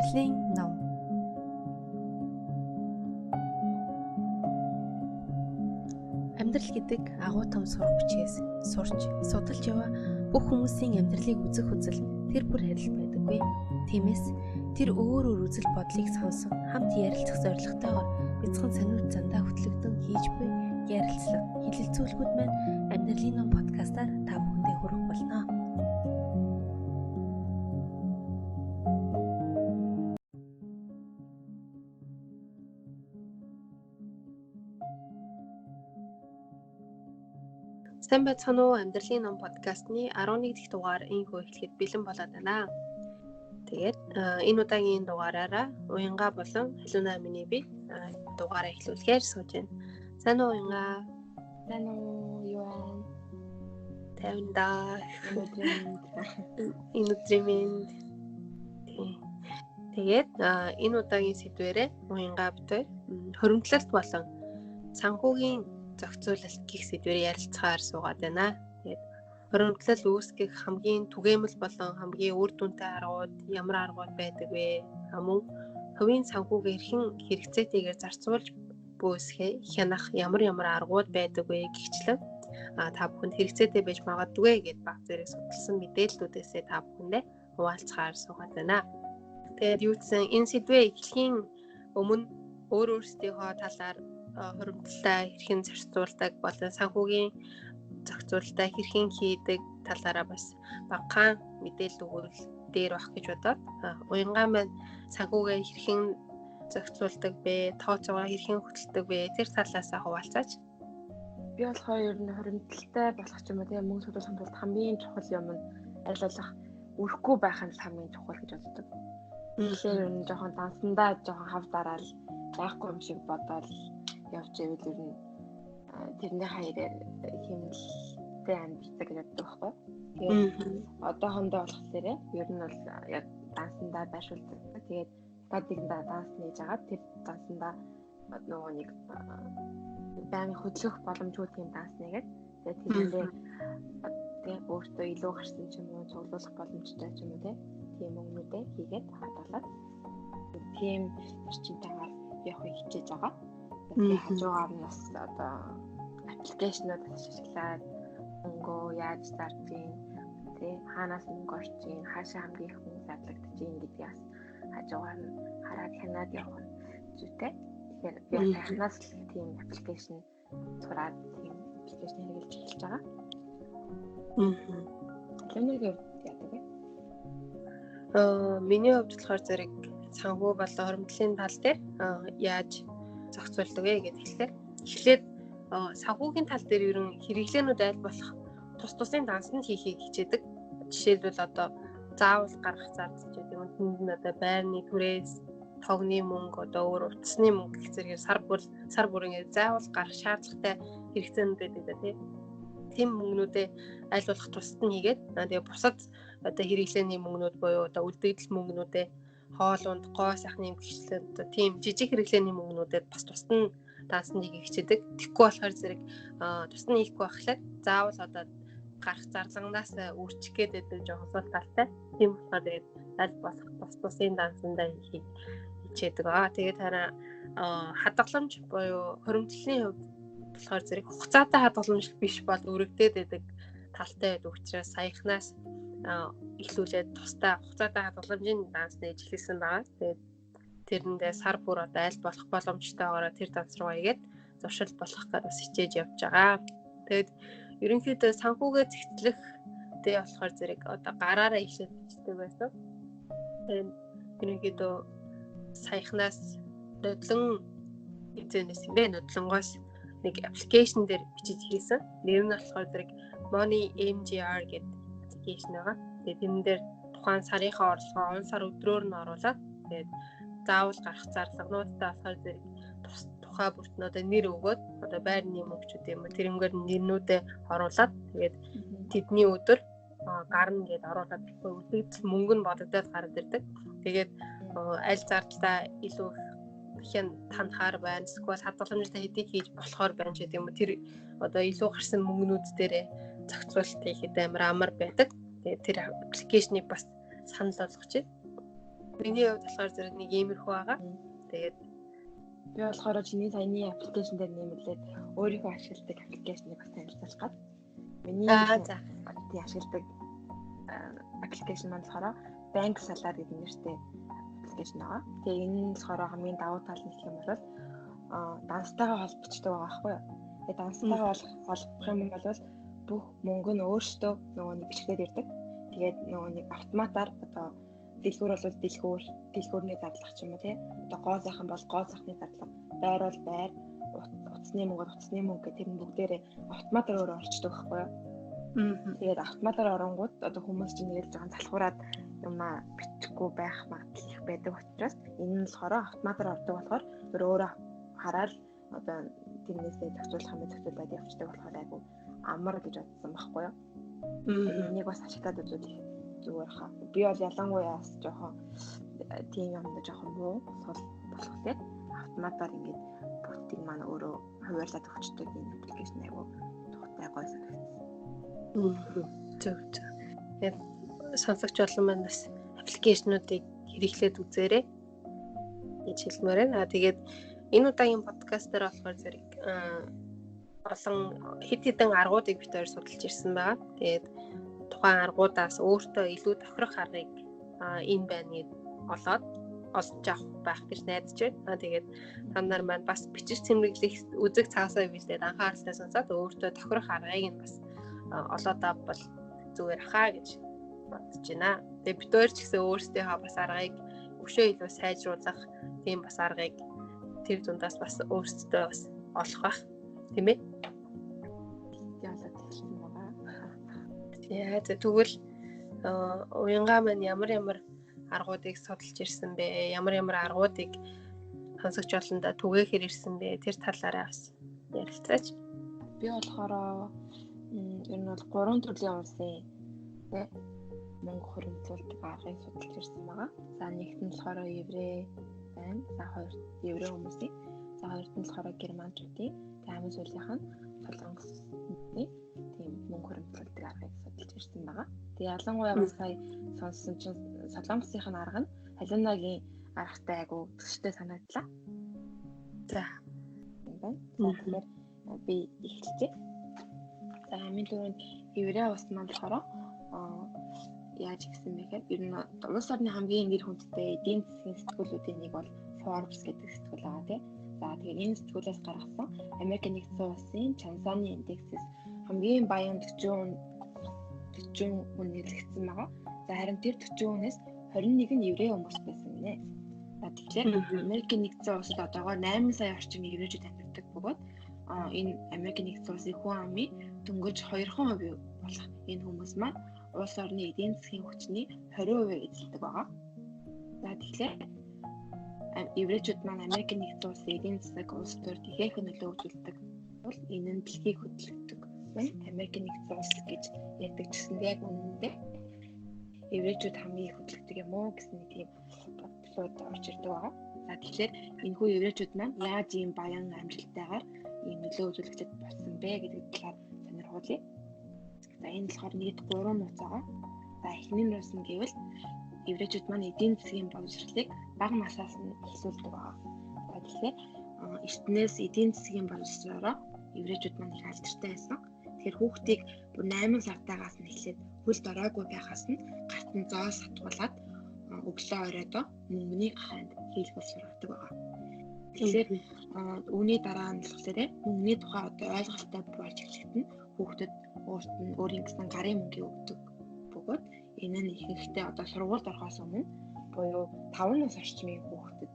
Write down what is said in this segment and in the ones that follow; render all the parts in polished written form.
Амьдралын ном. Амьдрал гэдэг агуу том сурах бичгээс сурч, судалж яваа бүх хүмүүсийн амьдралыг үзэх үзэл тэр бүр адил байдаггүй. Тиймээс тэр өөр үзэл бодлыг сонсон хамт ярилцах зорилготойгоор бяцхан сониуд зандаа хөтлөгдөн хийж буй ярилцлага, хэлэлцүүлгүүд маань Амьдралын ном подкастаар та бүхэндээ хүрэх болно. Сайн байцгаана уу? Амьдралын ном подкастны 11 дахь дугаар энэхүү эхлэхэд бэлэн болоод байна. Тэгээд энэ удаагийн дугаараараа уянга болон халуунаа миний би дугаараа эхлүүлэхээр сууж байна. Сайн уу уянга? Сайн уу юу вэ? Тайванда. Энэ өдрийн тэгээд энэ удаагийн сэдвээрээ уянга битээ хоримтлалт болон санхүүгийн зохицуулалт гэх сэдвээр ярилцахаар суугаад байна. Тэгээд хоримтлал үүсгэх хамгийн түгээмэл болон хамгийн үр дүнтэй аргууд ямар аргууд байдаг вэ? Мөн хувийн санхүүгээ хэрхэн хэрэгцээтэйгээр зарцуулж бөөсгөх хянах ямар аргууд байдаг вэ гихчлэн та бүхэнд хэрэгцээтэй байж магадгүй гэд баг зэрэг судалсан мэдээллүүдээсээ та бүхэндээ хуваалцахаар суугаад байна. Тэгээд юу гэсэн энэ сэдвээ эхлэхийн өмнө өөрсдийнхөө талаар хоримтлалаа хэрхэн зарцуулдаг болон санхүүгийн зохицуулалтаа хэрхэн хийдэг талаараа бас багахан мэдээлэл өгвөл дээр байх гэж бодоод уянгаа маань санхүүгээ хэрхэн зохицуулдаг бэ, тооцоогоо хэрхэн хөтэлдэг вэ тэр талаасаа хуваалцаач. Би болохоор ер нь хоримтлалтай болох ч юм уу тийм мөнгө төлөх тулд хамгийн чухал юм нь айлуулах өрөхгүй байх нь хамгийн чухал гэж боддог. Тэгэхээр ер нь жоохон дансандаа жоохон хав дараал байхгүй юм шиг бодоод явж ивэл ер нь тэрний хаяраар хэмнэлтэй амьддаг гэж боддог байхгүй. Тэгээд одоохондоо болохоор ер нь бол яг дансандаа байршуулдаг. Тэгээд гадигдаа данс нээж агаад тэр дансандаа нөгөө нэг байнг хөдлөх боломжгүй тийм данс нэгээд тэгээд тэрнээ тэгээд өөртөө илүү гарсан ч юм уу цуглуулах боломжтой ч юм уу тийм өгнүүдээ хийгээд хадгалаад тийм орчинтайгаар явахыг хичээж байгаа. Тэгээд хажуугаар нь бас одоо аппликейшнууд ашиглаад мөнгөө яаж зарчих, тий хаанаас мөнгө орчих, хаашаа хамгийн их мөнгө задлагдчих гэдгээс хажуугаар нь хараад хянаад явах нь зүйтэй. Тэгэхээр би анханаас л тийм аппликейшн зураад тийм аппликейшн хэрэглэж эхэлж байгаа. Лэмнэг яадаг вэ? Миний хувьд болохоор зэрэг санхүү болон хоримтлалын тал дээр яаж зохицуулдаг вэ гэдэг эхлээд санхүүгийн тал дээр ерөн хэрэглээнүүд аль болох тусын дансанд хийхийг хичээдэг. Жишээлбэл одоо заавал гаргах зардал ч гэдэг юм. Тэнд нь одоо байрны түрээс тогны мөнгө одоо өөр утасны мөнгө гэх зэрэг сар бүрийн заавал гарах шаардлагатай хэрэгцээнүүд байдаг да тийм мөнгнүүдээ аль болох тусад нь хийгээд тэгээ бусад одоо хэрэглээний мөнгнүүд буюу одоо үлдэгдэл мөнгнүүдээ хоолунд гоо сайхны гихчлэн одоо тийм жижиг хэрэглээний мөнгнүүдэд бас тусад нь дансанд хийхийг хичээдэг. Тэгэхгүй болохоор зэрэг тусад нь хийхгүй байхлаар заавал одоо гарах зарлагнаас үрчих гээд байдаг жоохон сул талтай. Тийм болохоор тэгээд аль болох тусын дансандаа хийхийг хичээдэг. Тэгээд хараа хадгаламж буюу хоримтлалын хувьд болохоор зэрэг хугацаатай хадгаламж биш бол өргөдөөд байдаг талтай байдаг учраас саяхнаас эхлүүлээд тустай хугацаатай хадгаламжийн данс нээж эхэлсэн байгаа. Тэгээд тэрэндээ сар бүр одоо аль болох боломжтойгоор тэр данс руу игээд зуршил болох гэж бас хичээж явж байгаа. Тэгээд ерөнхийдөө санхүүгээ зэгтлэх дээ болохоор зэрэг одоо гараараа ихлээд бичдэг байсан. Тэгээд ерөнхийдөө саяхнаас нодлонгоос нэг аппликейшн дээр бичиж хийсэн. Нэр нь болохоор зэрэг Money MGR гэдэг аппликейшн байгаа. Тэгээд тэрэн дээр тухайн сарынхаа орлогоо он сар өдрөөр нь оруулаад тэгээд заавал гарах зарлагнуудтай болохоор зэрэг тухай бүртнээ одоо нэр өгөөд одоо байрны мөнгөчүүд юм уу тэрнгээр нэрнүүдээ оруулаад тэгээд тэдний өдөр гарна гэдээ оруулаад үлдэгдэл мөнгө нь бодогдоод гараад ирдэг. Тэгээд аль зардалтаа илүү хэн танахаар байна. Эсвэл хадгаламжтай хэдий хийж болохоор байна ч гэдэг юм уу тэр одоо илүү гарсан мөнгнүүд дээрээ зохицуулалт хийхэд амар байдаг. Тэгээд тэр аппликейшнийг бас санал болгож байна. Миний хувьд болохоор зэрэг нэг иймэрхүү байгаа. Тэгээд би болохоор чиний саяны аппликейшн дээр нэмэлээд өөрийнхөө ашигладаг аппликейшнийг бас танилцуулах гээд. Миний ашигладаг аппликейшн маань болохоор Bank Salad гэдэг нэртэй аппликейшн байгаа. Тэгээ энэ нь болохоор хамгийн давуу тал нь гэх юм бол данстайгаа холбогддог байгаа байхгүй юу? Тэгээ данстайгаа холбох юм бол бүх мөнгө нь өөртөө нөгөө нэг бичгээр ирдэг. Тэгээд нөгөө нэг автоматар одоо дэлгүүр бол дэлгүүрний зардлага ч юм уу тий. Одоо гоо сайхан бол гоо сайхны зардлага, байр бол байр, утасны мөнгө бол утасны мөнгө гэх тэр бүгдээрээ автоматар өөрөө орчдөг байхгүй юу? Тэгээд автоматар оронгууд одоо хүмүүс чинь нэг л жоохон залхуураад юмаа бичихгүй байх магадлал их байдаг учраас энэ нь болохоор автоматар ордог болохоор өөрөө хараад одоо тэрнээсээ зохицуулах юм зохицуулаад явчихдаг болохоор айгу амар гэж бодсон байхгүй юу? Энийг бас ашиглаад үзвэл зүгээр хаа. Би бол ялангуяа бас жоохон тийм юмд жоохон муу болох тийм автоматар ингээд бүгдийг маань өөрөө хуваарлаад өгчдөг энэ аппликейшн айгу тухтай гоё санагдсан. Зөв. Тэгээд сонсогч олон маань бас аппликейшнуудыг хэрэглээд үзээрэй гэж хэлмээр байна. Тэгээд энэ удаагийн подкастер болохоор зэрэг олон хэд хэдэн аргуудыг бид хоёр судалж ирсэн байгаа. Тэгээд тухайн аргуудаас өөртөө илүү тохирох аргыг энэ байныг олж авах байх гэж найдаж байна. Тэгээд та нар маань бас бичиж цэмрэглэх үзэг цаасаа билдээд анхааралтай сонсоод өөртөө тохирох аргыг нь бас олоод авбал зүгээр хаа гэж бодож байна. Тэгээд бид хоёр ч гэсэн өөрсдийнхөө бас аргыг өшөө илүү сайжруулах тийм бас аргыг тэр дундаас бас өөрсдөө бас олох байх тийм ээ. Яа тэгвэл уянгаа маань ямар аргуудыг судалж ирсэн бэ? Ямар аргуудыг сонсогч олондоо түгээхээр ирсэн бэ? Тэр талаараа бас ярилцаач. Би болохоор ер нь бол 3 төрлийн улсын мөнгө хөрөнгөлүүлдэг аргыг судалж ирсэн байгаа. За нэгт нь болохоор еврей байна. За хоёрт еврей хүмүүсийн. За хоёрт нь болохоор германчуудын. Тэгээ хамгийн сүүлийнх нь солонгосны тийм мөнгө хөрөнгөлүүлдэг аргыг судалж ирсэн байгаа. Тэгээ ялангуяа бас сая сонссон чинь солонгосынх нь арга нь халуунагийн аргатай айгу төстэй санагдлаа. За тэгэхээр би эхэлчихье. За хамгийн түрүүнд еврей улс маань болохоор яаж гисэн бэ гэхээр ер нь улс орны хамгийн нэр хүндтэй эдийн засгийн сэтгүүлүүдийн нэг бол Forbes гэдэг сэтгүүл байгаа тийм. За тэгээд энэ сэтгүүлээс гаргасан Америк нэгдсэн улсын Чансаны индексээс хамгийн баян 40 хүн нэрлэгдсэн байгаа. За харин тэр 40 хүнээс 21 нь еврей хүмүүс байсан гинэ. За тэгэхээр Америк нэгдсэн улсад одоогоор 8 сая орчим еврейчүүд амьдардаг бөгөөд энэ Америк нэгдсэн улсын хүн амын дөнгөж 2% болох энэ хүмүүс маань улс орны эдийн засгийн хүчний 20% эзэлдэг байгаа. За тэгэхээр еврейчүүд маань Америк нэгдсэн улсын эдийн засаг улс төр ихээхэн нөлөө үзүүлдэг бол энэ нь дэлхийг хөдөлгдөг. Америк нэгдсэн улс гэж ярьдаг гэсэн яг үнэндээ еврейчүүд хамгийн их хөдөлгдөг юм уу гэсэн нэг тийм бодлоод орж ирдэг байгаа. За тэгэхээр энэхүү еврейчүүд маань яаж ийм баян амжилттайгаар ийм нөлөө үзүүлэгчд болсон бэ гэдэг талаар сонирхуулъя. За энэ болохоор нийт 3 нууц байгаа. За эхний нууц нь гэвэл еврейчүүд маань эдийн засгийн боловсролыг бага насаас нь эхлүүлдэг байгаа. За тэгэхээр эртнээс эдийн засгийн боловсролоор еврейчүүд маань их алдартай байсан. Тэгэхээр хүүхдийг 8 сартаагаас нь эхлээд хөл доройгүй байхаас нь гарт нь зоо сатгуулад өглөө оройдоо мөнгөний ханд хийх боловсролтой байгаа. Тэгэхээр үүний дараа нь болохоор мөнгөний тухай одоо ойлголттой болж эхлэхэд хүүхдэд өөрийн гэсэн гарын мөнгө өгдөг бөгөөд энэ нь ихэнхдээ одоо сургуульд орохоос өмнө буюу 5 нас орчмын хүүхдэд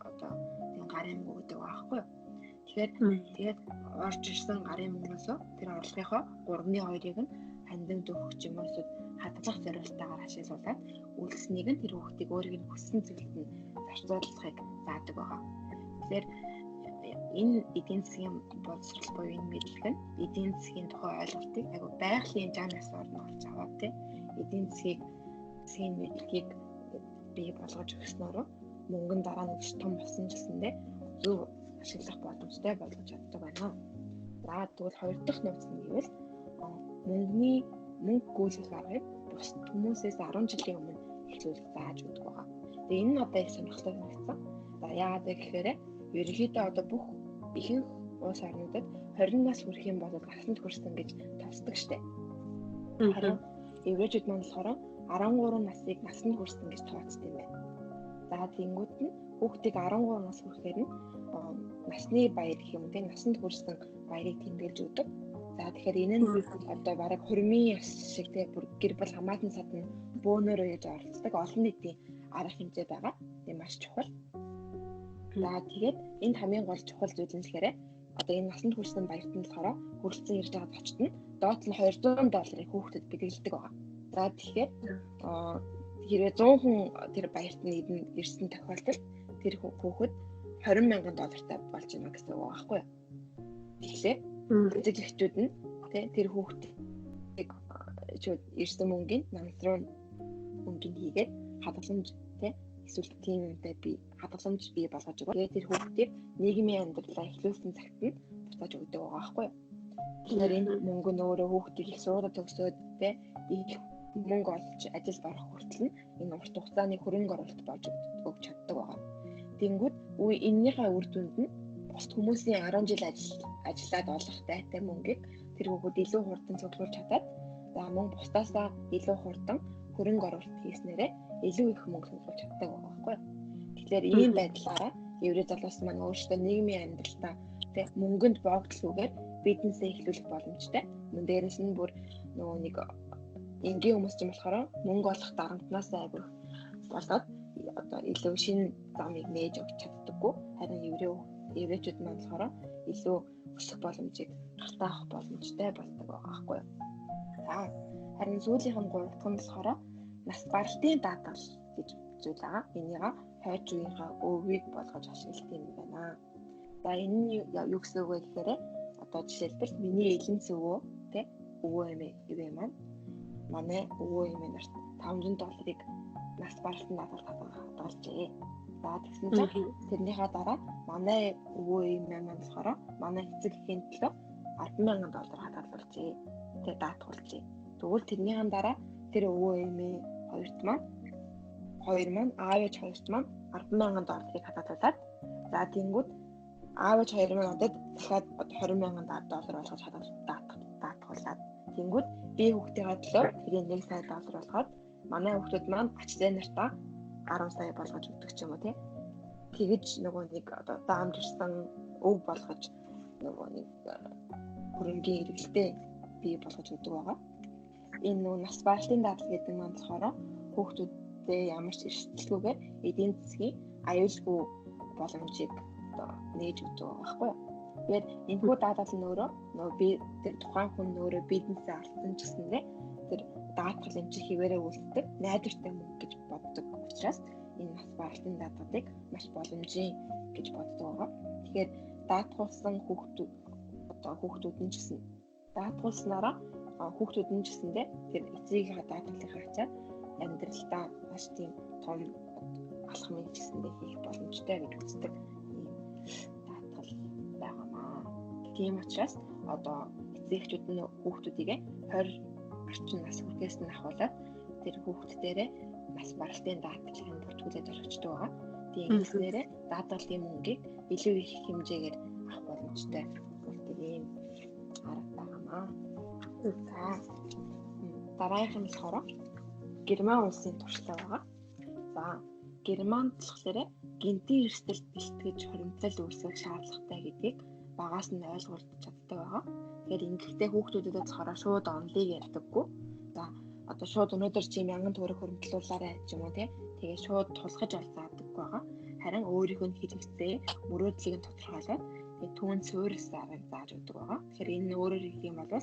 одоо тийм гарын мөнгө өгдөг байхгүй юу. Тэгээд орж ирсэн гарын мөнгөөс тэр орлогынхоо 3/2-ыг нь хандивд өгөх юм уу эсвэл хадгалах зорилготойгоор ашиглуулад үлдсэнийг нь тэр хүүхдийг өөрийг нь хүссэн зүйлд нь зарцуулахыг заадаг байгаа. Тэгэхээр энэ эдийн засгийн боловсрол буюу энэ мэдлэг нь эдийн засгийн тухай ойлголтыг айгу байгалийн жанраас орно олж аваад тийм эдийн засгийн мэдлэгийг бий болгож өгснөөр мөнгөн дараа нэг том болсон ч гэсэндээ зөв ашиглах боломжтой болгож чаддаг байна. За тэгвэл хоёр дахь нууц нь гэвэл мөнгө гүйцэтгэх аргыг бусад хүмүүсээс 10 жилийн өмнө зүйл зааж өгдөг байгаа. Тэгээ энэ нь одоо их сонирхолтой санагдсан. За яагаад вэ гэхээр ерөнхийдөө одоо бүх ихэнх улс орнуудад 20 нас хүрэх юм бол насанд хүрсэн гэж товсдог штеп. Харин еврейчүүд маань болохоор 13 насыг насанд хүрсэн гэж тооцдог юм байна. За тэнгууд нь хүүхдийг 13 нас хүрэхээр нь насны баяр гэх юм те насанд хүрсэн баярыг тэмдэглэж өгдөг. За тэгэхээр энэ нь одоо бараг хурмын яс шиг те бүр гэр бүл хамаатан садны бөөнөрөө яаж оролцдог олон нийтийн арга хэмжээ байгаа. Тийм маш чухал. За тэгээд энд хамгийн гол чухал зүйл нь тэгэхээр одоо энэ насанд хүрсэн баярт нь болохоор хүрэлцэн ирж байгаа зочд нь доод нь $200 хүүхдэд бэлгэлдэг байгаа. За тэгэхээр хэрвээ 100 хүн тэр баярт нь ирсэн тохиолдолд тэр хүүхэд $20,000 болж байна гэсэн үг байхгүй юу? Тэгэхээр эцэгчүүд нь тэр хүүхдийг ирсэн мөнгөний намсруу мөнгөнд хийгээд хадгаламж эсвэл тийм юмтай би хадгаламж бий болгож өгөө. Тэгээд тэр хүүхдийг нийгмийн амьдралаа эхлүүлсэн цагт нь буцааж өгдөг байгаа байхгүй юу? Тэгэхээр энэ мөнгө нь өөрөө хүүхдийг их сургууль төгсөөд их мөнгө олж ажилд орох хүртэл нь энэ урт хугацааны хөрөнгө оруулалт болж өгч чаддаг байгаа. Тэнгүүд энэнийхээ үр дүнд нь бусд хүмүүсийн 10 жил ажиллаад олох дайтай мөнгийг тэр хүүхэд илүү хурдан цуглуулж чадаад за мөн бусдаасаа илүү хурдан хөрөнгө оруулалт хийснээрээ илүү их мөнгө цуглуулж чаддаг байгаа байхгүй юу? Тэгэхээр ийм байдлаараа еврей залуус маань өөрсдөө нийгмийн амьдралдаа мөнгөнд боогдлохгүйгээр бизнесээ эхлүүлэх боломжтой. Мөн дээрээс нь бүр нөгөө нэг энгийн хүмүүс ч юм болохоор мөнгө олох дарамтнаас айгүй болоод одоо илүү шинэ замыг нээж өгч чаддаггүй. Харин еврейчүүд маань болохоор илүү өсөх боломжийг гартаа авах боломжтой болдог байгаа байхгүй юу? За харин сүүлийнх нь 3 дахь нь болохоор нас баралтын даатгал гэж зүйл байгаа. Энийг хойч үеийнхаа өвийг болгож ашигладаг юм байна. За энэ нь юу гэсэн үг вэ гэхээр одоо жишээлбэл миний элен цөвөө өвөө эмээ маань манай өвөө эмээ нарт $500 нас баралтын даатгал хадгалжээ. За тэгсэн чинь тэрнийхээ дараа манай өвөө эмээ маань болохоор манай эцэг эхийн төлөө $10,000 хадгалуулжээ. Даатгуулжээ. Тэгвэл тэрнийхээ дараа тэр өвөө эмээ хоёр маань аав ээж хоёрт маань $10,000 хадгалуулаад за тэнгууд аав ээж хоёр маань одоо дахиад $20,000 болгож даатгуулаад тэнгууд би хүүхдийнхээ төлөө тэрийг $1 сая болгоод манай хүүхдүүд маань ач зээ нартаа 10 сая болгож өгдөг ч юм уу тэгэж нөгөө нэг одоо даамжирсан өв болгож нөгөө нэг хөрөнгөний хэрэгэлтэй бий болгож өгдөг байгаа. Энэ нөгөө нас баралтын даатгал гэдэг нь болохоор хүүхдүүдтэй ямар ч эрсдэлгүйгээр эдийн засгийн аюулгүй боломжийг одоо нээж өгдөг байгаа байхгүй юу? Тэгээд энэхүү даатгал нь нөгөө би тэр тухайн хүн өөрөө бизнесээ алдсан ч гэсэндээ тэр даатгал эмчилж хിവэрээ үлддэг найдвартай мөнгө гэж боддог учраас энэ нас баралтын даатгалыг маш боломжийн гэж боддог байгаа. Тэгэхээр даатгуулсан хүүхдүүд нь ч гэсэн даатгуулснараа хүүхдүүд нь ч гэсэндээ тэр эцэгийнхээ даатгалынхаа ачаад амьдралдаа маш тийм том алхмыг ч гэсэндээ хийх боломжтой гэж үздэг ийм даатгал байгаамаа. Тийм учраас одоо эцэгчүүд нь хүүхдүүдийг 20 орчим нас хүртээс нь ахуулаад тэр хүүхддээрээ нас баралтын даатгалыг бүртгүүлээд орчдөг байгаа. Тийм ингэснээрээ даатгалын мөнгийг илүү их хэмжээгээр авах боломжтой болдог юм арга байгаамаа. За дараагийнх нь болохоор Герман улсын туршлага байгаа. За Германд болохоор гинтийн эрсдэл бэлтгэж хуримтлал үүсгэх шаардлагатай гэдгийг багаас нь ойлгуулж чаддаг байгаа. Тэгэхээр ингэхдээ хүүхдүүдэд болохоор шууд онлыг ярьдаггүй. За одоо шууд өнөөдөр чи 1000 төгрөг хуримтлуулаарай гэж юм уу тэгээ шууд тулгаж олзаадаг байгаа. Харин өөрийнхөө хэрэгцээ мөрөөдлийг нь тодорхойлоод түүнд суурьсан аргыг зааж өгдөг байгаа. Тэгэхээр энэ өөрөөр хэлэх юм бол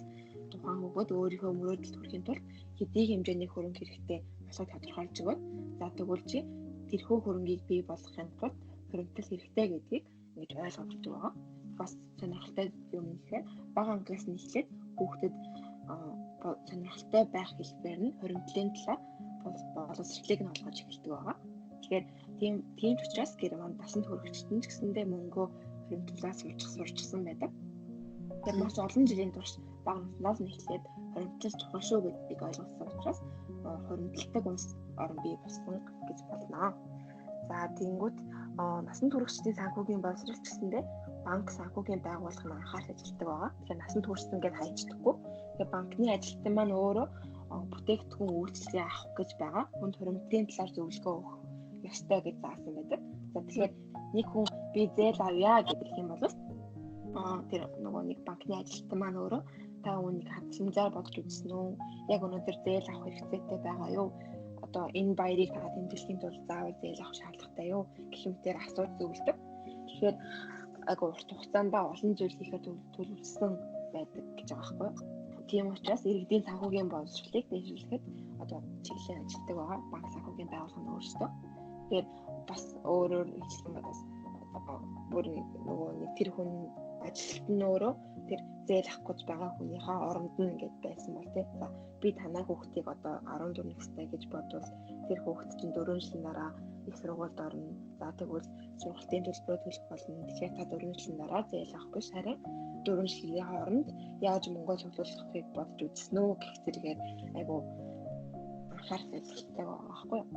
тухайн хүүхэд өөрийнхөө мөрөөдөлд хүрэхин тулд хэдий хэмжээний хөрөнгө хэрэгтэй болохыг тодорхойлж өгөөд за тэгвэл чи тэрхүү хөрөнгийг бий болгохын тулд хөрөнгөлт хэрэгтэй гэдгийг ингэж ойлгож өгдөг байгаа. Бас сонирхолтой юм нэхээ бага ангиас нь эхлээд хүүхдэд сонирхолтой байх хэлбэр нь хөрөнгөлийн талаар боловсролыг нь олгож эхэлдэг байгаа. Тэгэхээр тийм ч учраас Германд насанд хүрэгчид нь ч гэсэндээ мөнгөө хөрөнгөлөөс сурчсан байдаг. Тэгэхээр маш олон жилийн турш бага наснаас нь эхлээд хуримтлал чухал шүү гэдгийг ойлгосон учраас хуримтлагдаг улс орн бий болсон гэж болно. За тэгэнгүүт насан туршидын санхүүгийн боловсрол гэсэндээ банк санхүүгийн байгууллага нь анхаарч ажилладаг байгаа. Тэгэхээр насан туршид ингээд хайчдаггүй. Тэгэхээр банкны ажилтан маань өөрөө бүтээгдэхүүн үйлчлэгээ авах гэж байгаа. Хүнд хуримтлалын талаар зөвлөгөө өгөх ёстой гэж заасан байдаг. За тэгэхээр нэг хүн би зээл авъя гэдэг юм бол тэр нөгөө нэг банкны ажилтан маань өөрөө та үүнийг хадсамжаар бодож үзсэн үү? Яг өнөөдөр зээл авах хэрэгцээтэй байгаа юу? Одоо энэ баярыг та тэмдэглэхийн тулд заавал зээл авах шаардлагатай юу гэх мэтээр асууж зөвлөдөг. Тэгэхээр агай урт хугацаанд олон зүйл хийхэд төлөвлөсөн байдаг гэж байгаа байхгүй юу? Тийм учраас иргэдийн санхүүгийн боловсролыг дэвшүүлэхэд одоо чиглэлийн ажилтдаг байгаа банк санхүүгийн байгууллага нь өөрсдөө. Тэгэхээр бас өөрөөр хэлэх юм бол бүр нөгөө нэг тэр хүн ажилтан нь өөрөө тэр зээл авах гэж байгаа хүнийхээ оронд нь ингэж байсан бол тий. За би танай хүүхдийг одоо 14 настай гэж бодвол тэр хүүхэд чинь 4 жилийн дараа их сургуульд орно. За тэгвэл сургалтын төлбөрөө төлөх болно. Тэгэхээр та 4 жилийн дараа зээл авахгүй харин 4 жилийн хооронд яаж мөнгө цуглуулахыг бодож үзсэн үү гэх зэрэгээр айгу анхаарах хэрэгтэй байгаа байхгүй юу?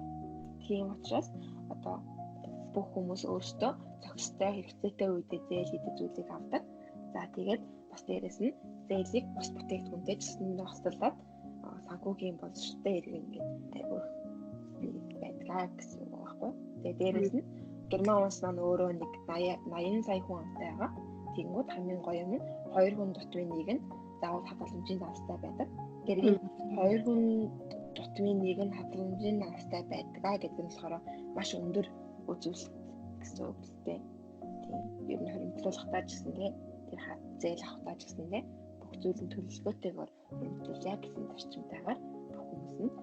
Тийм учраас одоо бүх хүмүүс өөрсдөө зохистой хэрэгцээтэй үедээ зээл идэх зүйлийг авдаг. За тэгээд бас дээрэс нь зээлийг бус бүтээгдэхүүнтэй цэцэнд хослуулад санхүүгийн боловсролтой иргэн гэдэг айгу байдаг гэсэн үг байхгүй. Тэгээд дээрэс нь Герман улс маань өөрөө нэг 80 сая хүн амтай байгаа. Тэгэнгүүт хамгийн гоё юм нь 2 хүн дутмын нэг нь заавал хадгаламжийн давстай байдаг. Тэгэхээр энэ 2 хүн дутмын нэг нь хадгаламжийн давстай байдаг гэдэг нь болохоор маш өндөр үзүүлэлт гэсэн үг л дээ. Тийм ер нь хуримтлуулахтаа ч гэсэн тийм тэр зээл авахтаа ч гэсэн тийм бүх зүйл нь төлөвлөгөөтэйгээр хуримтлуулъя гэсэн зарчимтайгаар бүх хүмүүс нь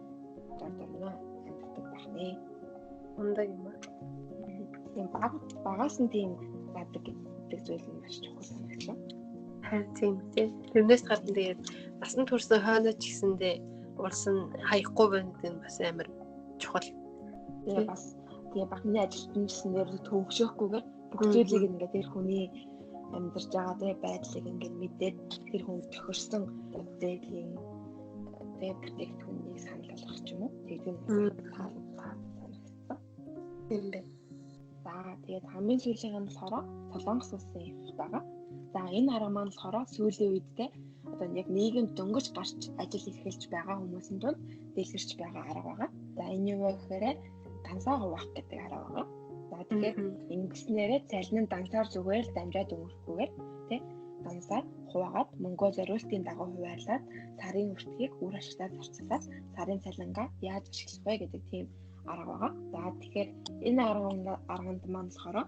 дордорно амьддаг байна. Ундаг юм аа. Тийм багаас нь тийм гадаг гэдэг зүйл нь маш чухал санагдлаа. Харин тийм тийм. Тэрнээс гадна тэгээд насан туршсан хойноо ч гэсэндээ улс нь хаяхгүй байна гэдэг нь бас амар чухал. Тэгээ банкны ажилтан гэсэн нэр төвөгшөөхгүйгээр бүх зүйлийг ингээд тэр хүний амьдарч байгаа тийм байдлыг ингээд мэдээд тэр хүн тохирсон зээлийн тийм бүтээгдэхүүнийг санал болгох ч юм уу. Тэгээд тийм бэ. За тэгээд хамгийн сүүлийн нь болохоор Солонгос улсын их байгаа. За энэ арга маань болохоор сүүлийн үед те одоо яг нийгэмд дөнгөж гарч ажил эрхэлж байгаа хүмүүсийн тунд дэлгэрч байгаа арга байгаа. За энэ юу вэ гэхээр дансаа хуваах гэдэг арга байгаа. За тэгэхээр ингэснээрээ цалин нь дансаар зүгээр дамжаад өнгөрөхгүйгээр тий дансаар хуваагаад мөнгөө зориултын дагуу хуваарлаад сарын үртгийг үр ашигтай зарцуулаад сарын цалингаа яаж ашиглах вэ гэдэг тийм арга байгаа. За тэгэхээр энэ арганд маань болохоор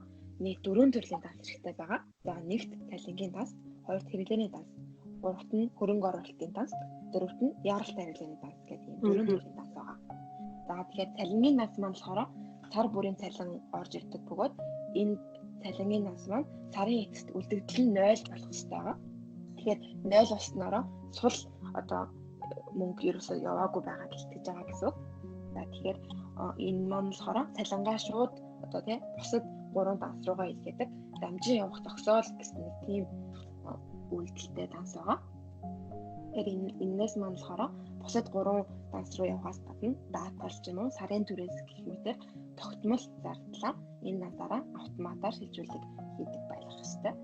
нэг 4 төрлийн данс хэрэгтэй байгаа. За нэгт цалингийн данс, хоёрт хэрэглээний данс, гуравт нь хөрөнгө оруулалтын данс, дөрөвт нь яаралтай хэрэглээний данс гэдэг ийм 4 төрлийн данс байгаа. За тэгэхээр цалингийн данс маань болохоор сар бүрийн цалин орж ирдэг бөгөөд энэ цалингийн данс маань сарын эцэст үлдэгдэл нь 0 болох хэрэгтэй байгаа. Тэгэхээр 0 болсноороо сул одоо мөнгө ерөөсөө яваагүй байгаа гэлтэж байгаа гэсэн үг. За тэгэхээр энэ маань болохоор цалингаа шууд одоо тий бусад 3 данс руугаа илгээдэг дамжин явах зогсоол гэсэн нэг тийм үйлдэлтэй данс байгаа. Тэгэхээр энэс маань болохоор бусад 3 данс руу явахаас гадна даатгал ч юм уу сарын түрээс гэх мэтээр тогтмол зардлаа энэ дансаараа автоматар шилжүүлэг хийдэг байх ёстой.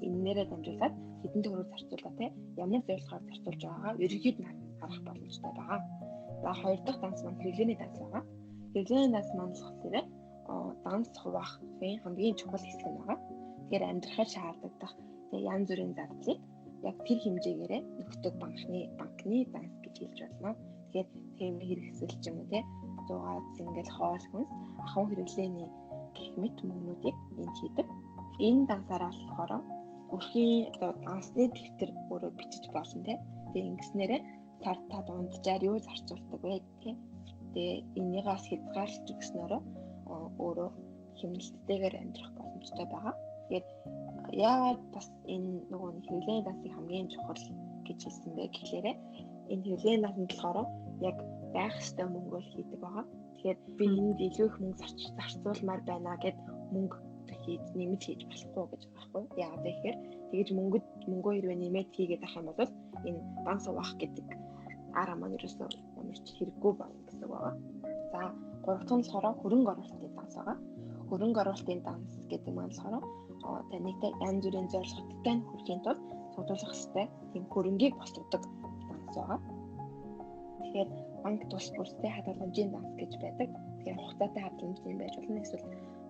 Энээрээ дамжуулаад хэдэн төгрөг зарцуулаа те ямар зорилгоор зарцуулж байгаагаа ерөнхийд нь харах боломжтой байгаа. За хоёр дахь данс маань хэрэглээний данс байгаа. Хэрэглээний данс маань болохоор данс хуваахын хамгийн чухал хэсэг нь байгаа. Тэгэхээр амьдрахад шаардлагатай янз бүрийн зардлыг яг тэр хэмжээгээрээ нөхдөг банкны данс гэж хэлж байна. Тэгэхээр тийм хэрэгсэл ч юм уу те 100 ингээл хоол хүнс ахуй хэрэглээний гэх мэт мөнгнүүдийг энд хийдэг. Энэ дансаараа болохоор өрхийн дансны дэвтэр өөрөө бичиж болно те. Тэгээ ингэснээрээ сар та дунджаар юу зарцуулдаг вэ гэх. Тэгээ энийгээс хязгаарлаж өгснөөрөө өөрөө хэмнэлттэйгээр амьдрах боломжтой байгаа. Тэгээд яагаад бас энэ нөгөө хэрэглээний дансыг хамгийн чухал гэж хэлсэн бэ гэхлээр энэ хэрэглээний данс нь болохоор яг байх ёстой мөнгөөр хийдэг байгаа. Тэгэхээр би энд илүү их мөнгө зарцуулмаар байна гэд мөнгө хийж нэмж хийж болохгүй гэж байгаа байхгүй. Яагаад гэхээр тэгэж мөнгөө хэрвээ нэмээд хийгээд авах юм бол энэ данс уваах гэдэг арга маань ерөөсөө ямар ч хэрэггүй болно гэсэн үг байгаа. За 3 дахь нь болохоор хөрөнгө оруулалтын данс байгаа. Хөрөнгө оруулалтын данс гэдэг маань болохоор танигтай янз бүрийн зорилготой нь хүрэхийн тулд цуглуулах хэрэгтэй тийм хөрөнгийг босгодог данс байгаа. Тэгэхээр банк тус бүртээ хадгаламжийн данс гэж байдаг. Тэгэхээр хугацаатай хадгаламжийн байж болно. Эсвэл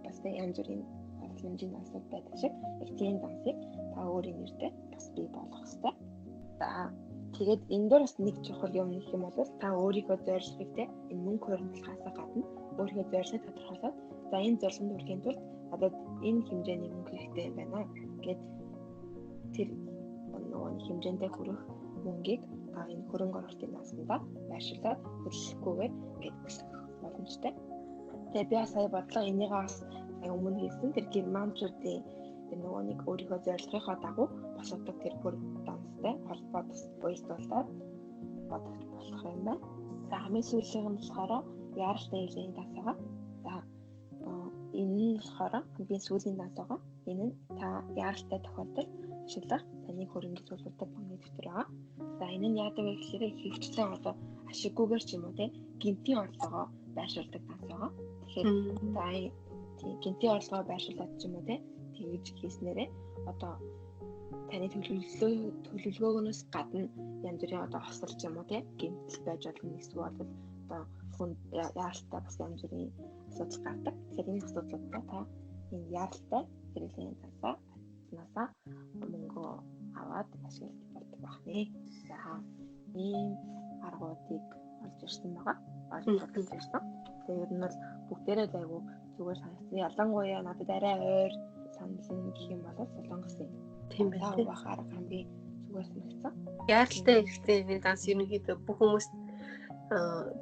бас янз бүрийн хадгаламжийн дансууд байдаг шиг яг тийм дансыг та өөрийн нэртэй бас бий болгох хэрэгтэй. За тэгээд энэ дээр бас нэг чухал юм нэх юм бол та өөрийнхөө зорилгыг те энэ мөнгө хөрөнгөлөхөөс гадна өөрийнхөө зорилгыг тодорхойлоод за энэ зорилгонд хүрэхийн тулд одоо энэ хэмжээний мөнгө хэрэгтэй юм байна гэд тэр нөгөө хэмжээндээ хүрэх мөнгийг энэ хөрөнгө оруулалтын дансандаа байршуулад хөдөлгөхгүйгээр гээд өсгөх боломжтой. Тэгээ би сая бодлоо энийг бас өмнө хийсэн тэр германчуудын тэр нөгөө нэг өөрийнхөө зорилгынхоо дагуу босгодог тэр бүр данстай холбоос буйсдуулаад бодож болох юм байна. За хамгийн сүүлийн нь болохоор яаралтай хэлний данс байгаа. За энэ нь болохоор хамгийн сүүлийн данс байгаа. Энэ нь та яаралтай тохиолдолд ашиглах таны хөрөнгө цуглуулдаг банкны дэвтэр байгаа. За энэ нь яадаг вэ гэхээр хөвчлэн одоо ашиггүйгээр ч юм уу те гинтийн орлогоо байршуулдаг данс байгаа. Тэгэхээр та гинтийн орлогоо байршуулад ч юм уу те тэгж хийснээрээ одоо таны төлөвлөгөөнөөс гадна янз бүрийн одоо хосол ч юм уу те гинтэл байж болно эсвэл одоо хүн яаралтай бас янз бүрийн асуудал гардаг. Тэгэхээр энэ асуудлуудаа та энэ яаралтай хэрэглэлийн дансаа мөнгө аваад ашиглаж болдог байна. За ийм аргуудыг олж ирсэн байгаа. Олж ирсэн. Тэгээ ер нь бол бүгдээрээ айгүй зүгээр санагдсан. Ялангуяа надад арай ойр санал гэх юм бол Солонгосын тийм байх арга хамгийн зүгээр санагдсан. Яаралтай хэрэгтэй данс ерөнхийдөө бүх хүмүүст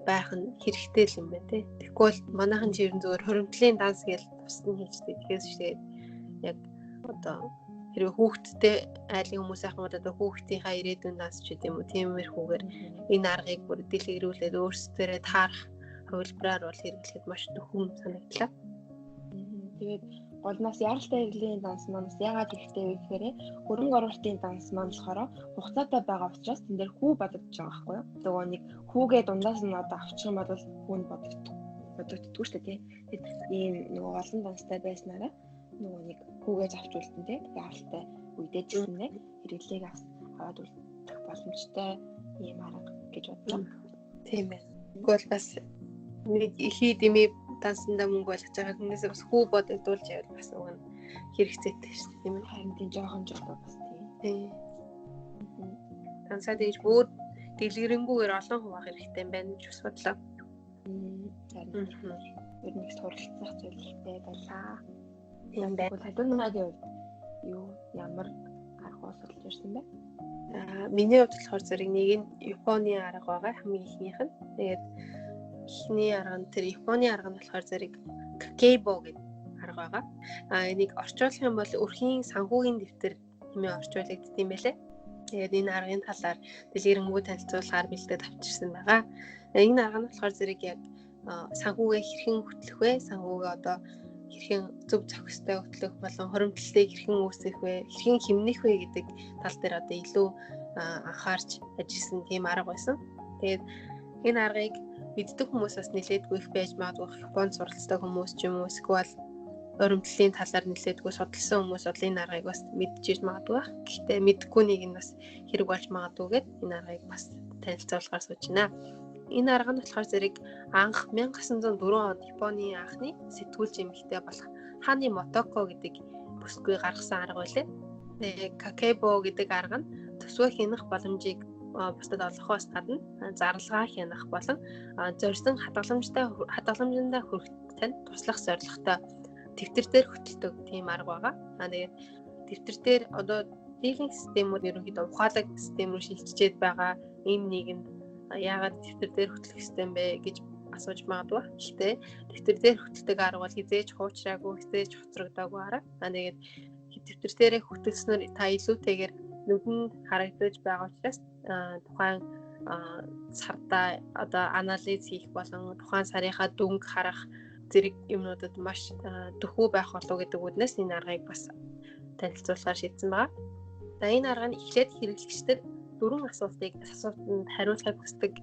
байх нь хэрэгтэй л юм байна тий. Тэгэхгүй бол манайхан жирэн зүгээр хөрөнгөлийн данс гэж тусна хийжтэй. Тэгээс шигээд яг одоо хэрвээ хүүхдтэй айлын хүмүүс ахмад одоо хүүхдийнхаа ирээдүйн данс ч гэдэм үү тиймэрхүүгээр энэ аргыг бүр дэлгэрүүлээд өөрсдөө таарах хувилбараар бол хэрэглэхэд маш төхөн санагдлаа. Тэгээд голноос яаралтай хэрэглэлийн данс маань яагаад хэрэгтэй вэ гэхээр хөрөнгө оруулалтын данс маань болохоор хугацаатай байгаа учраас тэн дээр хүү бодогдож байгаа байхгүй юу? Нөгөө нэг хүүгээ дундаас нь одоо авчих юм бол хүүнд бодогддгүй шүү дээ тий. Тэгээд ийм нөгөө олон данстай байснараа нөгөө нэг хүүгээ завчуулсан тий. Яаралтай үедээ ч гэсэнээ хэрэглээг аваад үлдэх боломжтой ийм арга гэж бодлоо. Тийм ээ. Тэгвэл бас нэг ихий дэмий дансанда мөнгө болгож байгаа хүнээс бас хүү бодогдуулж явал бас уг нь хэрэгцээтэй шүү дээ тийм ээ. Харин тийм жоохон бас тийм. Дансаа дэж бүр дэлгэрэнгүйгээр олон хуваах хэрэгтэй юм байна гэж бас бодлоо. Ер нь их суралцах зүйлтэй байлаа. Тийм байна. Хадуунагийн хувьд юу ямар арга усалж ирсэн бэ? Миний хувьд болохоор зэрэг нэг нь Японы арга байгаа хамгийн ихнийх нь. Тэгээд эхний арга нь тэр Японы арга нь болохоор зэрэг какейбо гэдэг арга байгаа. Энийг орчуулах юм бол өрхийн санхүүгийн дэвтэр хэмээн орчуулагддаг юм байлээ. Тэгээд энэ аргын талаар дэлгэрэнгүй танилцуулахаар бэлдээд авчирсан байгаа. Энэ арга нь болохоор зэрэг яг санхүүгээ хэрхэн хөтлөх вэ? Санхүүгээ одоо хэрхэн зөв зохистой хөтлөх болон хоримтлалыг хэрхэн үүсгэх вэ? Хэрхэн хэмнэх вэ гэдэг тал дээр одоо илүү анхаарч ажилласан тийм арга байсан. Тэгээд энэ аргыг мэддэг хүмүүс бас нэлээдгүй их байж магадгүй Японд суралцдаг хүмүүс ч юм уу эсвэл оримтлалын талаар нэлээдгүй судалсан хүмүүс бол энэ аргыг бас мэдчихэж магадгүй. Гэхдээ мэдгүй нэг нь бас хэрэг болж магадгүйгээд энэ аргыг бас танилцуулахаар сууж байна. Энэ арга нь болохоор зэрэг анх 1904 онд Японы анхны сэтгүүлч эмэгтэй болох Хани Мотоко гэдэг бүсгүй гаргасан арга байлээ. Какейбо гэдэг арга нь төсвөө хянах боломжийг бусдад олгохоос гадна зарлагаа хянах болон зорьсон хадгаламжиндаа хүрэхэд туслах зорилготой дэвтэр дээр хөтэлдэг тийм арга байгаа. Тэгээд дэвтэр дээр одоо дийлэнх системүүд ерөнхийдөө ухаалаг систем рүү шилжчихэд байгаа ийм нийгэмд яагаад дэвтэр дээр хөтлөх систем бэ гэж асууж магадгүй. Гэхдээ дэвтэр дээр хөтэлдэг арга бол хизээж хуучраагүй, хизээж хоцрогдоогүй арга. Тэгээд дэвтэр дээрээ хөтөлснөөр та илүүтэйгээр нүдэнд харагдаж байгаа учраас тухайн сардаа одоо анализ хийх болон тухайн сарынхаа дүнг харах зэрэг юмнуудад маш төхөө байх болов гэдэг үднээс энэ аргыг бас танилцуулахаар шийдсэн байна. За энэ арга нь эхлээд хэрэглэгчдэд 4 асуултанд хариулахыг хүсдэг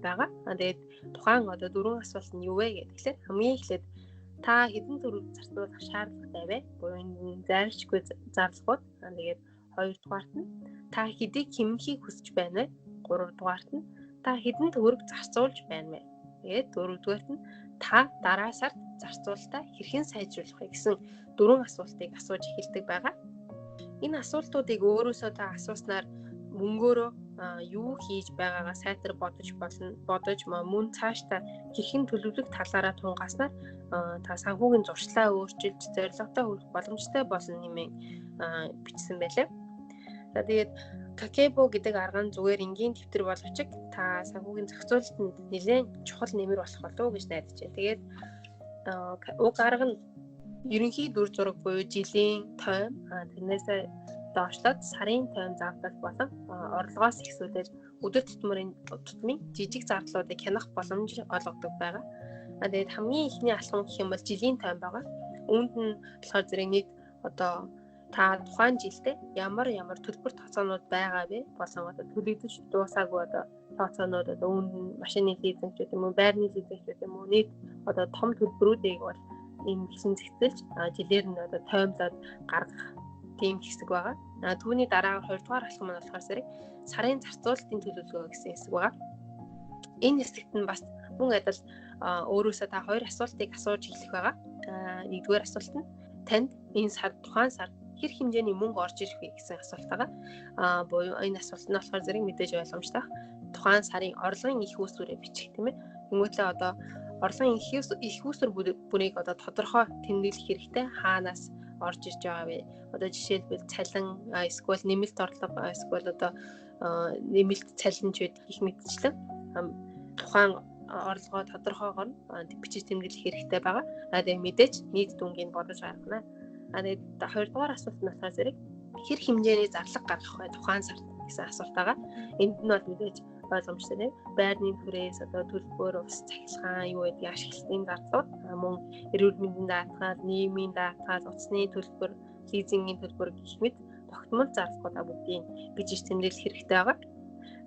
байгаа. Тэгээд тухайн одоо 4 асуулт нь юу вэ гэхлээр хамгийн эхлээд та хэдэн төгрөг зарцуулах шаардлагатай вэ? Буюу энэ зайлшгүй зарлагууд. Тэгээд 2 дугаарт нь та хэдийг хэмнэхийг хүсэж байна вэ? 3 дугаарт нь та хэдэн төгрөг зарцуулж байна вэ? Тэгээд 4 дугаарт нь та дараа сард зарцуулалтаа хэрхэн сайжруулах вэ гэсэн 4 асуултыг асууж эхэлдэг байгаа. Энэ асуултуудыг өөрөөсөө та асууснаар мөнгөөрөө юу хийж байгаагаа сайтар бодож мөн цаашдаа хэрхэн төлөвлөх талаараа тунгаснаар та санхүүгийн зуршлаа өөрчилж зорилготой хүрэх боломжтой болно нэмэн бичсэн байлаа. За тэгээд Kakebo гэдэг арга нь зүгээр энгийн дэвтэр боловч та санхүүгийн зохицуулалтанд нэлээд чухал нэмэр болох болов уу гэж найдаж байна. Тэгээд уг арга нь ерөнхий дүр зураг буюу жилийн тойм тэрнээсээ доошлоод сарын тойм зардал болон орлогоос ихсүүлээд өдөр тутмын жижиг зардлуудыг хянах боломж олгодог байгаа. Тэгээд хамгийн ихний алхам гэх юм бол жилийн тойм байгаа. Үүнд нь болохоор зэрэг нийт одоо та тухайн жилдээ ямар төлбөр тооцоонууд байгаа вэ? Болон одоо төлөгдөж дуусаагүй одоо тооцоонууд одоо үүнд машины лизинг ч гэдэг юм уу, байрны лизинг ч гэдэг юм уу, нийт одоо том төлбөрүүдийг бол ийм хэсэг зэгцэлж жилээр нь одоо тоймлоод гаргах тийм хэсэг байгаа. Түүний дараа 2 дугаар алхам нь болохоор зэрэг сарын зарцуулалтын төлөвлөгөө гэсэн хэсэг байгаа. Энэ хэсэгт нь бас мөн адил өөрөөсөө та 2 асуултыг асууж эхлэх байгаа. Нэгдүгээр асуулт нь танд энэ сар тухайн сар хэр хэмжээний мөнгө орж ирэх вэ гэсэн асуулт байгаа. Буюу энэ асуулт нь болохоор зэрэг мэдээж ойлгомжтой. Тухайн сарын орлогын их үүсвэрээ бичих тийм ээ. Тэнгүүтлээ одоо орлогын их үүсвэр бүрийг одоо тодорхой тэмдэглэх хэрэгтэй. Хаанаас орж ирж байгаа вэ? Одоо жишээлбэл цалин, эсвэл нэмэлт орлого, эсвэл одоо нэмэлт цалин ч их мэдчлэн тухайн орлогоо тодорхойгоор бичиж тэмдэглэх хэрэгтэй байгаа. Тэгээд мэдээж нийт дүнгийг бодож гаргана. Тэгээд 2 дугаар асуулт нь болохоор зэрэг хэр хэмжээний зарлага гаргах вэ тухайн сард гэсэн асуулт байгаа. Энд нь бол мэдээж ойлгомжтой тийм. Байрны түрээс одоо төлбөр, ус, цахилгаан юу гэдгийг ашиглалтын зардлууд мөн эрүүл мэндийн даатгал, нийгмийн даатгал, утасны төлбөр, лизингийн төлбөр гэх мэт тогтмол зарлагуудаа бүгдийг бичиж тэмдэглэх хэрэгтэй байгаа.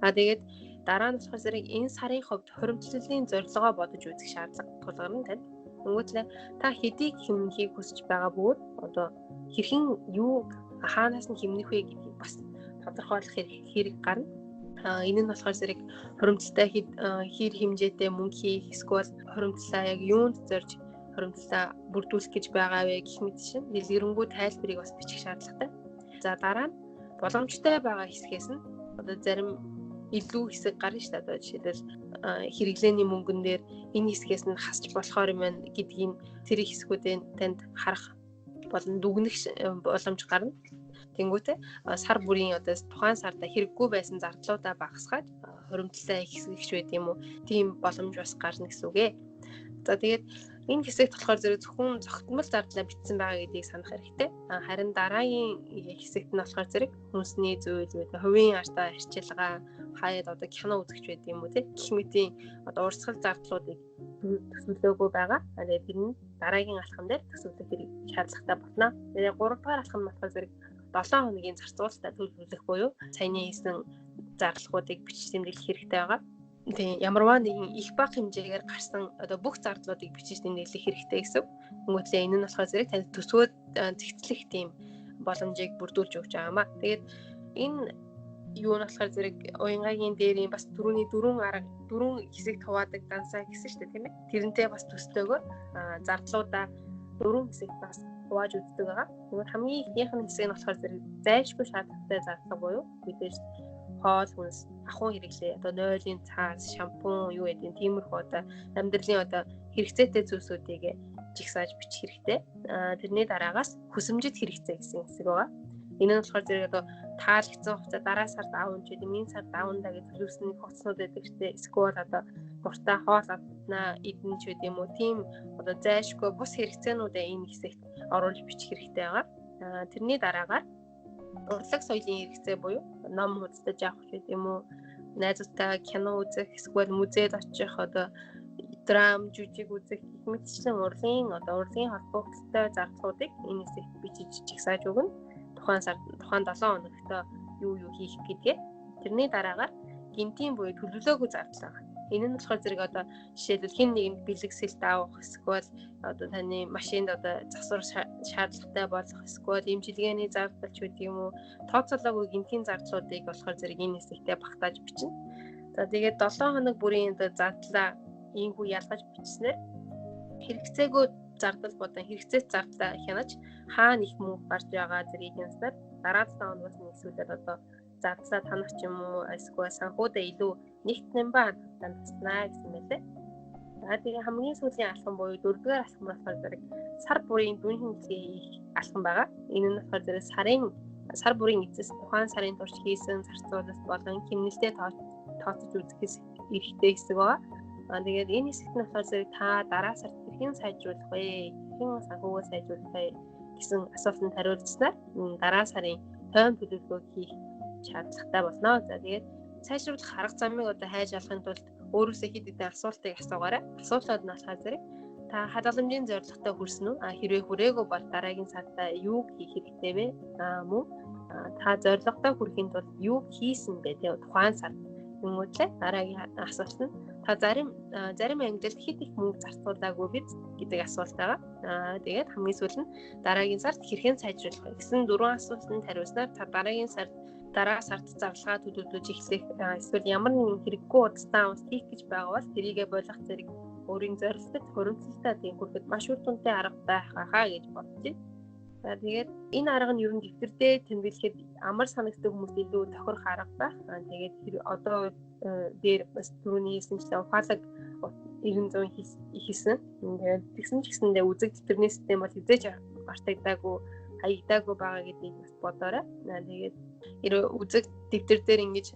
Тэгээд дараа нь болохоор зэрэг энэ сарын хувьд хуримтлалын зорилгоо бодож үзэх шаардлага тулгарна тань. Нөгөөдлөө та хэдийг хэмнэхийг хүсэж байгаа бөгөөд одоо хэрхэн юу хаанаас нь хэмнэх вэ гэдгийг бас тодорхойлох хэрэг гарна. Энэ нь болохоор зэрэг хуримтлалтай хэр хэмжээтэй мөнгө хийх, эсвэл хуримтлалаа яг юунд зорж хуримтлалаа бүрдүүлэх гэж байгаа вэ гэх мэт шин дэлгэрэнгүй тайлбарыг бас бичих шаардлагатай. За дараа нь боломжтой байгаа хэсгээс нь одоо зарим илүү хэсэг гарна шүү дээ. Одоо жишээлбэл хэрэглээний мөнгөн дээр энэ хэсгээс нь хасч болохоор юм байна гэдгийг тэр хэсгүүдийн танд харах болон дүгнэх боломж гарна. Тэнгүүтээ сар бүрийн одоо тухайн сарда хэрэггүй байсан зардлуудаа багасгаад хуримтлалаа ихсгэж байд юм уу? Тийм боломж бас гарна гэсэн үг ээ. За тэгээд энэ хэсэгт болохоор зэрэг зөвхөн зогтмол зардлаа бичсэн байгаа гэдгийг санах хэрэгтэй. Харин дараагийн хэсэгт нь болохоор зэрэг хүнсний зүйл, хувийн артаа арчилгаа, хаяад одоо кино үзэж байд юм уу? Гэх мэтийн одоо урсгал зардлуудыг төсөөлөөгүй байгаа. Тэгээд тэр нь дараагийн алхам дээр төсөөлөх хэрэг шаардлагатай болно. Тэгээд 3 дугаар алхам нь болохоор зэрэг 7 хоногийн зарцуулалтаа төлөвлөх буюу саяны хийсэн зарлагуудыг бичиж тэмдэглэх хэрэгтэй байгаа. Тийм ямарваа нэгэн их бага хэмжээгээр гарсан одоо бүх зардлуудыг бичиж тэмдэглэх хэрэгтэй гэсэн. Нөгөөдлөө энэ нь болохоор зэрэг танд төсвөө зэгцлэх тийм боломжийг бүрдүүлж өгч байгаамаа. Тэгээд энэ юу нь болохоор зэрэг уянгагийн дээрийн бас түрүүний дөрвөн хэсэг хуваадаг дансаа гэсэн шүү дээ тийм ээ. Тэрнтэй бас төстөөгөө зардлуудаа 4 хэсэгт бас хувааж үздэг байгаа. Тэгвэл хамгийн ихнийх нь хэсэг нь болохоор зэрэг зайлшгүй шаардлагатай зардлага буюу мэдээж хоол хүнс, ахуйн хэрэглээ, одоо нойлын цаас, шампунь, юу гэдэг тиймэрхүү одоо амьдралын одоо хэрэгцээтэй зүйлсүүдийг жигсааж бичих хэрэгтэй. Тэрний дараагаас хүсэмжит хэрэгцээ гэсэн хэсэг байгаа. Энэ нь болохоор зэрэг одоо таалагдсан хугацаа дараа сард аавн ч гэдэм энэ сард аавндаа гэж төлөвлөсний хугацаанууд байдаг шүү дээ. Эсвэл одоо дуртай хоол аднаа эдэн ч гэдэм үү тийм одоо зайлшгүй бус хэрэгцээнүүдээ энэ хэсэгт оруулж бичих хэрэгтэй байгаа. Тэрний дараагаар урлаг соёлын хэрэгцээ буюу ном худалдаж авах ч гэдэм үү, найзуудтай кино үзэх, эсвэл музейд очих, одоо драм, жүжиг үзэх гэх мэтчлэн урлагийн холбоотой зардалуудыг энэ хэсэгт бичиж жигсааж өгнө. Тухайн 7 хоногт юу хийх гэдгээ. Тэрний дараагаар гинтийн буюу төлөвлөөгүй зардал байгаа. Энэ нь болохоор зэрэг одоо жишээлбэл хэн нэгэнд бэлгэсэлт авах эсвэл одоо таны машинд одоо засвар шаардлагатай болох эсвэл эмчилгээний зардал ч гэдэг юм уу тооцоолоогүй гинтийн зардлуудыг болохоор зэрэг энэ хэсэгтээ багтааж бичнэ. За тэгээд 7 хоног бүрийн одоо зардлаа иймгүй ялгаж бичснээр хэрэгцээгүй зардал болон хэрэгцээт зардлаа хянаж хаана их мөнгө гарч байгаа зэргийг хянснаар дараа 7 хоногоос нь эсвэл одоо зардлаа танах ч юм уу эсвэл санхуудаа илүү нэгтгэн ба таснаа гэсэн мэлээ. За тэгээ хамгийн сүүлийн алхам буюу 4-р алхам болохоор зэрэг сар бүрийн дүн хэмжээ хийх алхам байгаа. Энэ нь болохоор зэрэг сар бүрийн эцэс тухайн сарын турш хийсэн зарцуулалт болон хэмнэлтэд тооцож үзэхээс эрэхтэй хэсэг байгаа. Тэгээд энэ хэсэгт нь болохоор зэрэг та дараа сард хэрхэн сайжруулах вэ? Хэрхэн санхугаа сайжруулах вэ гэсэн асуултанд хариулснаар дараа сарын тойм төлөвлөгөө хийх шаардлагатай болно. За тэгээд сайжруулах арга замыг одоо хайж алахын тулд өөрөөсөө хэд хэдэн асуултыг асуугаарай. Асуултууд нь болохоор зэрэг та хадгаламжийн зорилготой хүрсэн үү? Хэрвээ хүрээгүй бол дараагийн сартаа юу хийх хэрэгтэй вэ? Мөн та зорилготой хүрэхийн тулд юу хийсэн бэ? Тухайн сард Тэнгүүтлээ дараагийн асуулт нь та зарим ангилалд хэд их мөнгө зарцуулаагүй биз гэдэг асуулт байгаа. Тэгээд хамгийн сүүл нь дараагийн сард хэрхэн сайжруулах вэ гэсэн 4 асуултанд хариулснаар та дараа сард зарлага төлөвлөж эхлэх эсвэл ямар нэгэн хэрэггүй удаа ус хийх гэж байгаа бол тэрийгэ болох зэрэг өөрийн зорилтод хөрөмцөлтэй тийм хүрэхэд маш үр дүнтэй арга байх хаа гэж бодчих. За тэгээд энэ арга нь ер нь дэвтэр дээр тэмдэглэхэд амар санагддаг хүмүүс илүү тохирох арга байх. Тэгээд одоо дээр бас түрүүний хэлсэнчлэн ухаалаг 900 хийсэн. Тэгээд тэгсэн ч гэсэндээ үзэг дэвтэрний систем бол хизээч мартагдаагүй, хаягдаагүй байгаа гэдгийг бас бодоорой. Тэгээд үзэг дэвтэр дээр ингэж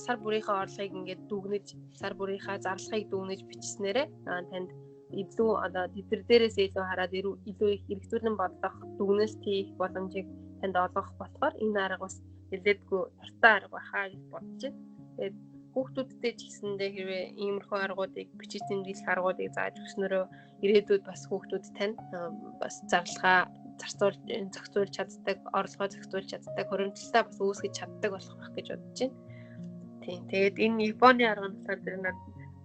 сар бүрийнхаа орлогыг ингээд дүгнэж, сар бүрийнхаа зарлагыг дүгнэж бичснээрээ танд илүү одоо дэвтэр дээрээс илүү хараад илүү их хэрэгцүүлэн бодлох, дүгнэлт хийх боломжийг танд олгох болохоор энэ арга бас нэлээдгүй дуртай арга байхаа гэж бодож байна. Тэгээд хүүхдүүдтэй ч гэсэндээ хэрвээ иймэрхүү аргуудыг бичиж тэмдэглэх аргуудыг зааж өгснөрөө ирээдүйд бас хүүхдүүд тань бас зарлагаа зохицуулж чаддаг, орлогоо зохицуулж чаддаг, хөрөмтөлтэй бас үүсгэж чаддаг болох байх гэж бодож байна. Тийм. Тэгээд энэ Японы арга нь болохоор тэр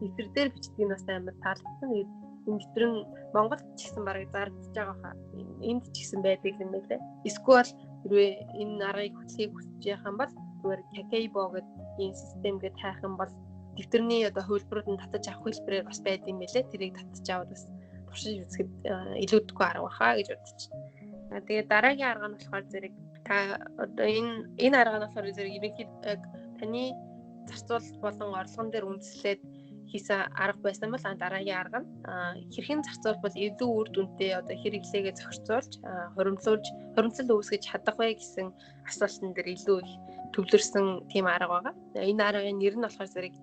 дэвтэр дээр бичдэг нь бас амар таалагдсан. Энэ дэвтэр нь Монголд ч гэсэн бараг зардж байгаа хаа. Энд ч гэсэн байдаг юм байлээ. Эсвэл хэрвээ энэ аргыг хөтлөхийг хүсэж байгаа юм бол зүгээр Kakeibo гэдэг энэ системгээ таах юм бол дэвтэрний одоо хувилбарууд нь татаж авах хэлбэрээр бас байд юм байлээ. Тэрийг татаж аваад бас туршиж үзэхэд илүүдгүй арга баха гэж бодож байна. Тэгээд дараагийн арга нь болохоор зэрэг та одоо энэ арга нь болохоор зэрэг ерөнхийдөө таны зарцуулалт болон орлогон дээр үндэслээд хийсэн арга байсан бол дараагийн арга нь хэрхэн зарцуулах бол илүү үр дүнтэй одоо хэрэглээгээ зохицуулж хуримтлал үүсгэж чадах вэ гэсэн асуултан дээр илүү их төвлөрсөн тийм арга байгаа. Энэ аргын нэр нь болохоор зэрэг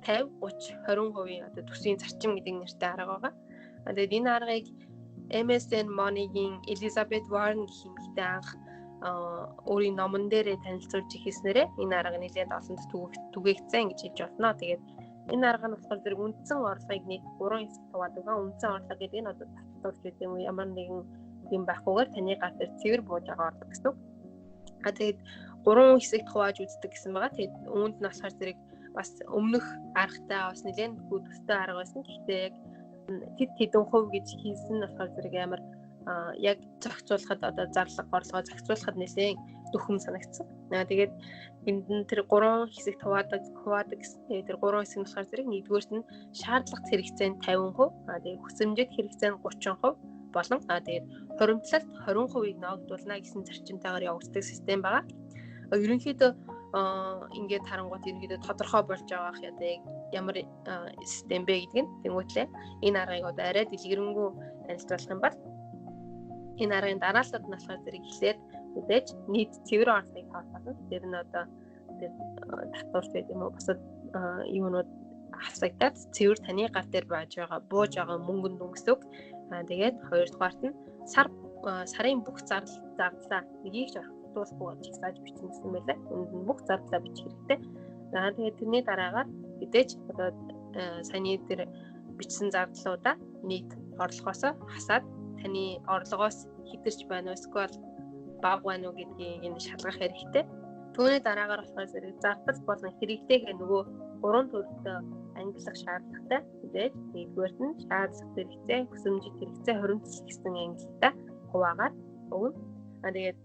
50 30 20% одоо төсвийн зарчим гэдэг нэртэй арга байгаа. Тэгээд энэ аргыг MSN Money-гийн Elizabeth Warren гэх эмэгтэй анх өөрийн номон дээрээ танилцуулж ихснээрээ энэ арга нэлээд олонд түгээгдсэн гэж хэлж байна. Тэгээд энэ арга нь болохоор зэрэг үндсэн орлогыг нэг 3 хэсэгт хуваадаг. Үндсэн орлого гэдэг нь одоо татварч гэдэг юм уу ямар нэгэн юм байхгүйгээр таны гар дээр цэвэр бууж байгаа орлого гэсэн үг. Тэгээд 3 хэсэгт хувааж үздэг гэсэн байгаа. Тэгээд үүнд нь болохоор зэрэг бас өмнөх аргатай бас нэлээд төстэй арга байсан. Гэхдээ яг хэдэн хувь гэж хийсэн нь болохоор зэрэг амар яг зохицуулахад одоо зарлага орлогоо зохицуулахад нэлээд дөхөм санагдсан. Тэгээд энд нь тэр 3 хэсэгт хуваадаг гэсэн. Тэгээд тэр 3 хэсэг нь болохоор зэрэг нэгдүгээрт нь шаардлагатай хэрэгцээ нь 50%, тэгээд хүсэмжит хэрэгцээ нь 30% болон тэгээд хуримтлалт 20%-ийг ногдуулна гэсэн зарчимтайгаар явагддаг систем байгаа. Ерөнхийдөө ингээд харангуут ерөнхийдөө тодорхой болж байгаа ах яа ямар систем бэ гэдг нь тэнгуүтлээ энэ аргыг одоо арай дэлгэрэнгүй танилцуулах юм бол энэ аргын дараалал нь болохоор зэрэг эхлээд үдээж нийт цэвэр орлогыг тооцоолно. Тэр нь одоо тэр татварч байд юм уу бусад юунууд хасагдаад цэвэр таны гар дээр бууж байгаа мөнгөнд өнгөсөг. Тэгээд хоёрдугаарт нь сарын бүх зардлаа нэгийг ч дуусахгүй жигсааж бичсэн гэсэн байлаа. Энд нь бүх зардлаа бичих хэрэгтэй. Тэгээд тэрний дараагаар мэдээж одоо саяны тэр бичсэн зардлуудаа нийт орлогоос хасаад таны орлогоос хэтэрч байна уу эсвэл бага байна уу гэдгийг энэ шалгах хэрэгтэй. Түүний дараагаар болохоор зэрэг зардал болон хэрэглээгээ нөгөө 3 төрөлтөө ангилах шаардлагатай. Тэгээд нэгдүгээрт нь шаардлага хэрэгцээ, хүсэмжит хэрэгцээ, хуримтлал гэсэн ангилалтай хуваагаар өгнө. Тэгээд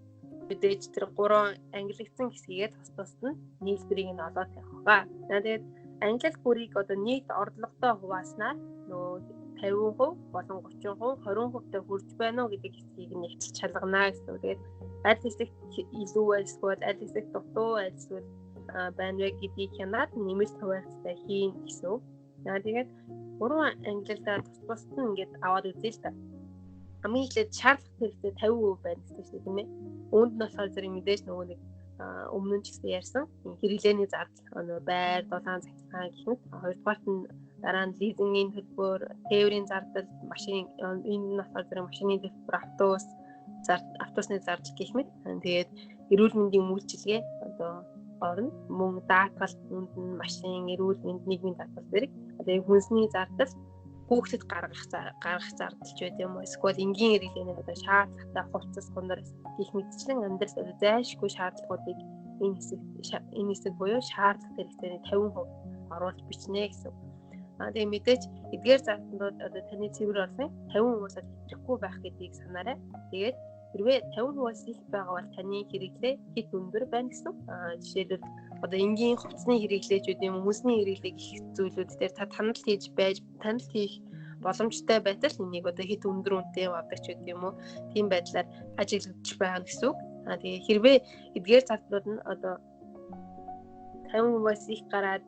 мэдээж тэр 3 ангиллагдсан хэсгийгээ тус нь нийлбэрийг нь олоод тавих байгаа. Тэгээд ангилал бүрийг одоо нийт орлоготой хувааснаар нөгөө 50% болон 30%, 20% хүрч байна уу гэдэг хэсгийг нь хязгаарч шалгана гэсэн. Тэгээд аль хэсэг илүү эсвэл аль хэсэг дутуу эсвэл байна вэ гэдгийг хянаад нэмэлт хуваалцтай хийн гэсэн. Тэгээд 3 ангиллалдаа тус нь ингээд аваад үзье л та. Хамгийн эхлээд шаардлага хэрэгтэй 50% байна гэсэн чинь тийм ээ. Үүнд нь болохоор зэрэг мэдээж нөгөө нэг өмнө нь ч гэсэн ярьсан хэрэглээний зардал байр, дулаан захиргаан гэх мэт. Хоёрдугаарт нь дараа нь лизингийн төлбөр, тээврийн зардал, машин энэ нь болохоор зэрэг машины төлбөр, автобусны зардал гэх мэт. Тэгээд эрүүл мэндийн үйлчилгээ одоо орно. Мөн даатгал, үндэн машин, эрүүл мэнд, нийгмийн даатгал зэрэг. Тэгээд хүнсний зардал, хүүхдэд гаргах зардалч байт юм уу? Эсвэл энгийн хэрэглээний одоо шаардлагатай хувцас, гундар гэх мэтчлэн амьдралд одоо зайлшгүй шаардлагуудыг энэ хэсэг буюу шаардлага хэрэгцээний 50% оруулж бичнэ гэсэн. Тэгээд мэдээж эдгээр зардлууд одоо таны цэвэр орлогын 50%-аас хэтрэхгүй байх гэдгийг санаарай. Тэгээд хэрвээ 50%-аас их байгаа бол таны хэрэглээ хэд өндөр байна гэсэн. Жишээлбэл одоо энгийн хувцсны хэрэглээчүүд юм хүмүүсний хэрэглээ гэх зүйлүүд дээр та танил хийх боломжтой байтал энийг одоо хэд өндөр үнэтэй авдаг ч гэдэг юм уу. Тийм байдлаар ажиглагдчих байгаа гэсэн үг. Тэгээ хэрвээ эдгээр зардлууд нь одоо 50%-аас их гараад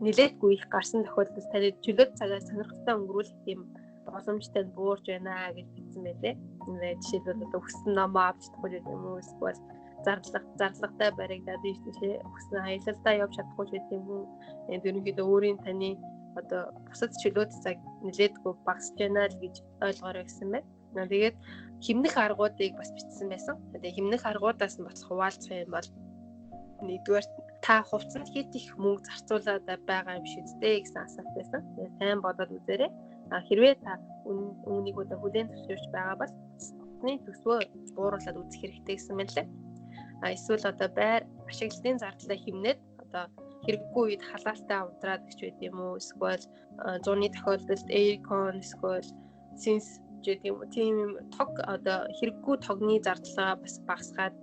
нэлээдгүй их гарсан тохиолдолд таны чөлөөт цагаас сонирхолтой өнгөрүүлэх юм боломжтой буурж байна гэж бичсэн байлээ. Жишээлбэл одоо хүссэн номоо авч чадахгүй гэдэг юм уу эсвэл зарлагтай баригдаад ийшээ хүссэн аялалдаа явж чадахгүй гэдэг юм уу. Ерөнхийдөө өөрийн таны одоо бусад чөлөөт цаг нэлээдгүй багасж байна л гэж ойлгоорой гэсэн байна. Тэгээд хэмнэх аргуудыг бас бичсэн байсан. Тэгээд хэмнэх аргуудаас нь бас хуваалцах юм бол нэгдүгээр та хувцсанд хэд их мөнгө зарцуулаад байгаа юм шиг үстэй гэсэн асуулт байсан. Тэгээд сайн бодоод үзээрэй. Хэрвээ та үүнийг одоо хүлээн зөвшөөрч байгаа бол хувцсны төсвөө бууруулад үзэх хэрэгтэй гэсэн мэлээ. Эсвэл одоо байр ашиглалтын зардлаа хэмнээд одоо хэрэггүй үед халаалтаа унтраад гэж байд юм уу? Эсвэл зуны тохиолдолд aircon эсвэл sense гэдэг юм уу? Тийм тог одоо хэрэггүй тогны зардлаа бас багасгаад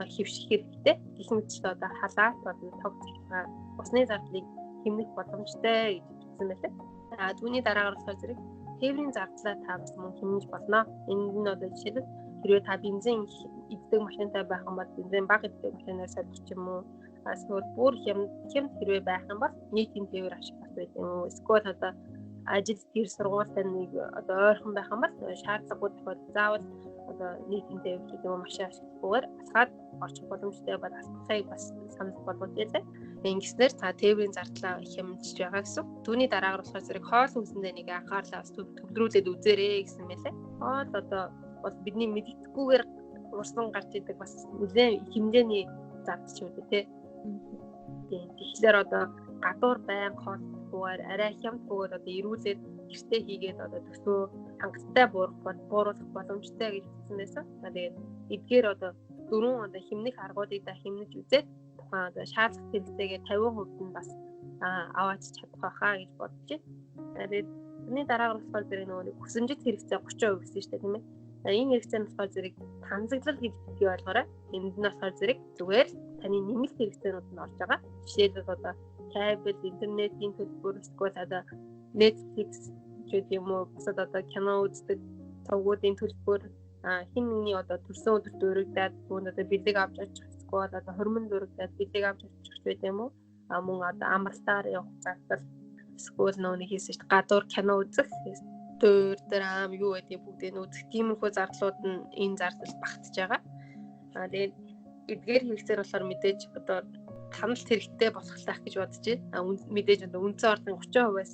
хэвших хэрэгтэй. Гэх мэтчлээ одоо халаалт болон тог захиргаа усны зардлыг хэмнэх боломжтой гэж бичсэн байлаа. Түүний дараагаар болохоор зэрэг тээврийн зардлаа та бас мөн хэмнэж болно. Энд нь одоо жишээлбэл хэрвээ та бензин иддэг машинтай байх юм бол бензин бага иддэг машинаар солих юм уу? Эсвэл бүр хямд хэрвээ байх юм бол нийтийн тээвэр ашиглах байх юм уу? Эсвэл одоо ажил гэр сургуультай нэг одоо ойрхон байх юм бол шаардлагагүй тохиолдолд заавал одоо нийтийн тээвэр гэдэг юм машин ашиглахгүйгээр асгаад орчих боломжтой бол асахыг бас санал болгож ялээ. Ингэснээр та тээврийн зардлаа хямдж байгаа гэсэн. Түүний дараагаар болохоор зэрэг хоол хүнсэндээ нэг анхаарлаа бас төвлөрүүлээд үзээрэй гэсэн мэлээ. Хоол одоо бол бидний мэддэггүйгээр урсан гарч идэг бас нэлээд хэмжээний зардал ч үү те. Тэгэхээр одоо гадуур байн хоолтгүйгээр арай хямдгүйгээр одоо ирүүлээд гэртээ хийгээд одоо төсөө хангалттай бууруулах боломжтой гэж хэлсэн байсан. Тэгээд эдгээр одоо 4 одоо хэмнэх аргуудыг да хэмнэж үзээд тухайн одоо шаардлага хэрэгцээгээ 50% нь бас аваач чадах байхаа гэж бодож байна. Тэгээд тэрний дараагаар болохоор зэрэг нөгөө хүсэмжит хэрэгцээ 30% гэсэн шүү дээ тийм ээ. Энэ хэрэгцээ нь болохоор зэрэг танзаглал гэж битгий ойлгоорой. Энд нь болохоор зэрэг зүгээр таны нэмэлт хэрэгцээнүүд нь орж байгаа. Жишээлбэл одоо кабель, интернетийн төлбөр, эсвэл одоо Netflix гэдэг юм уу, бусад одоо кино үздэг цогцлуудын төлбөр, хин нэгний одоо төрсөн өдөрт өргөдөөд түүнд одоо бэлэг авч очих, эсвэл одоо хормон өргөдөөд бэлэг авч очих гэдэг юм уу. Мөн одоо амралтаар явах зардал, эсвэл нэг хийсэн чинь гадуур кино үзэх, дөр драм юу гэдэг бүгдийг үзэх тиймэрхүү зардлууд нь энэ зардал багтж байгаа. Тэгээд эдгээр хэрэгцээр болохоор мэдээж одоо таналт хэрэгтэй болохлаах гэж бодож байна. Мэдээж одоо үндсэн орлогын 30%-аас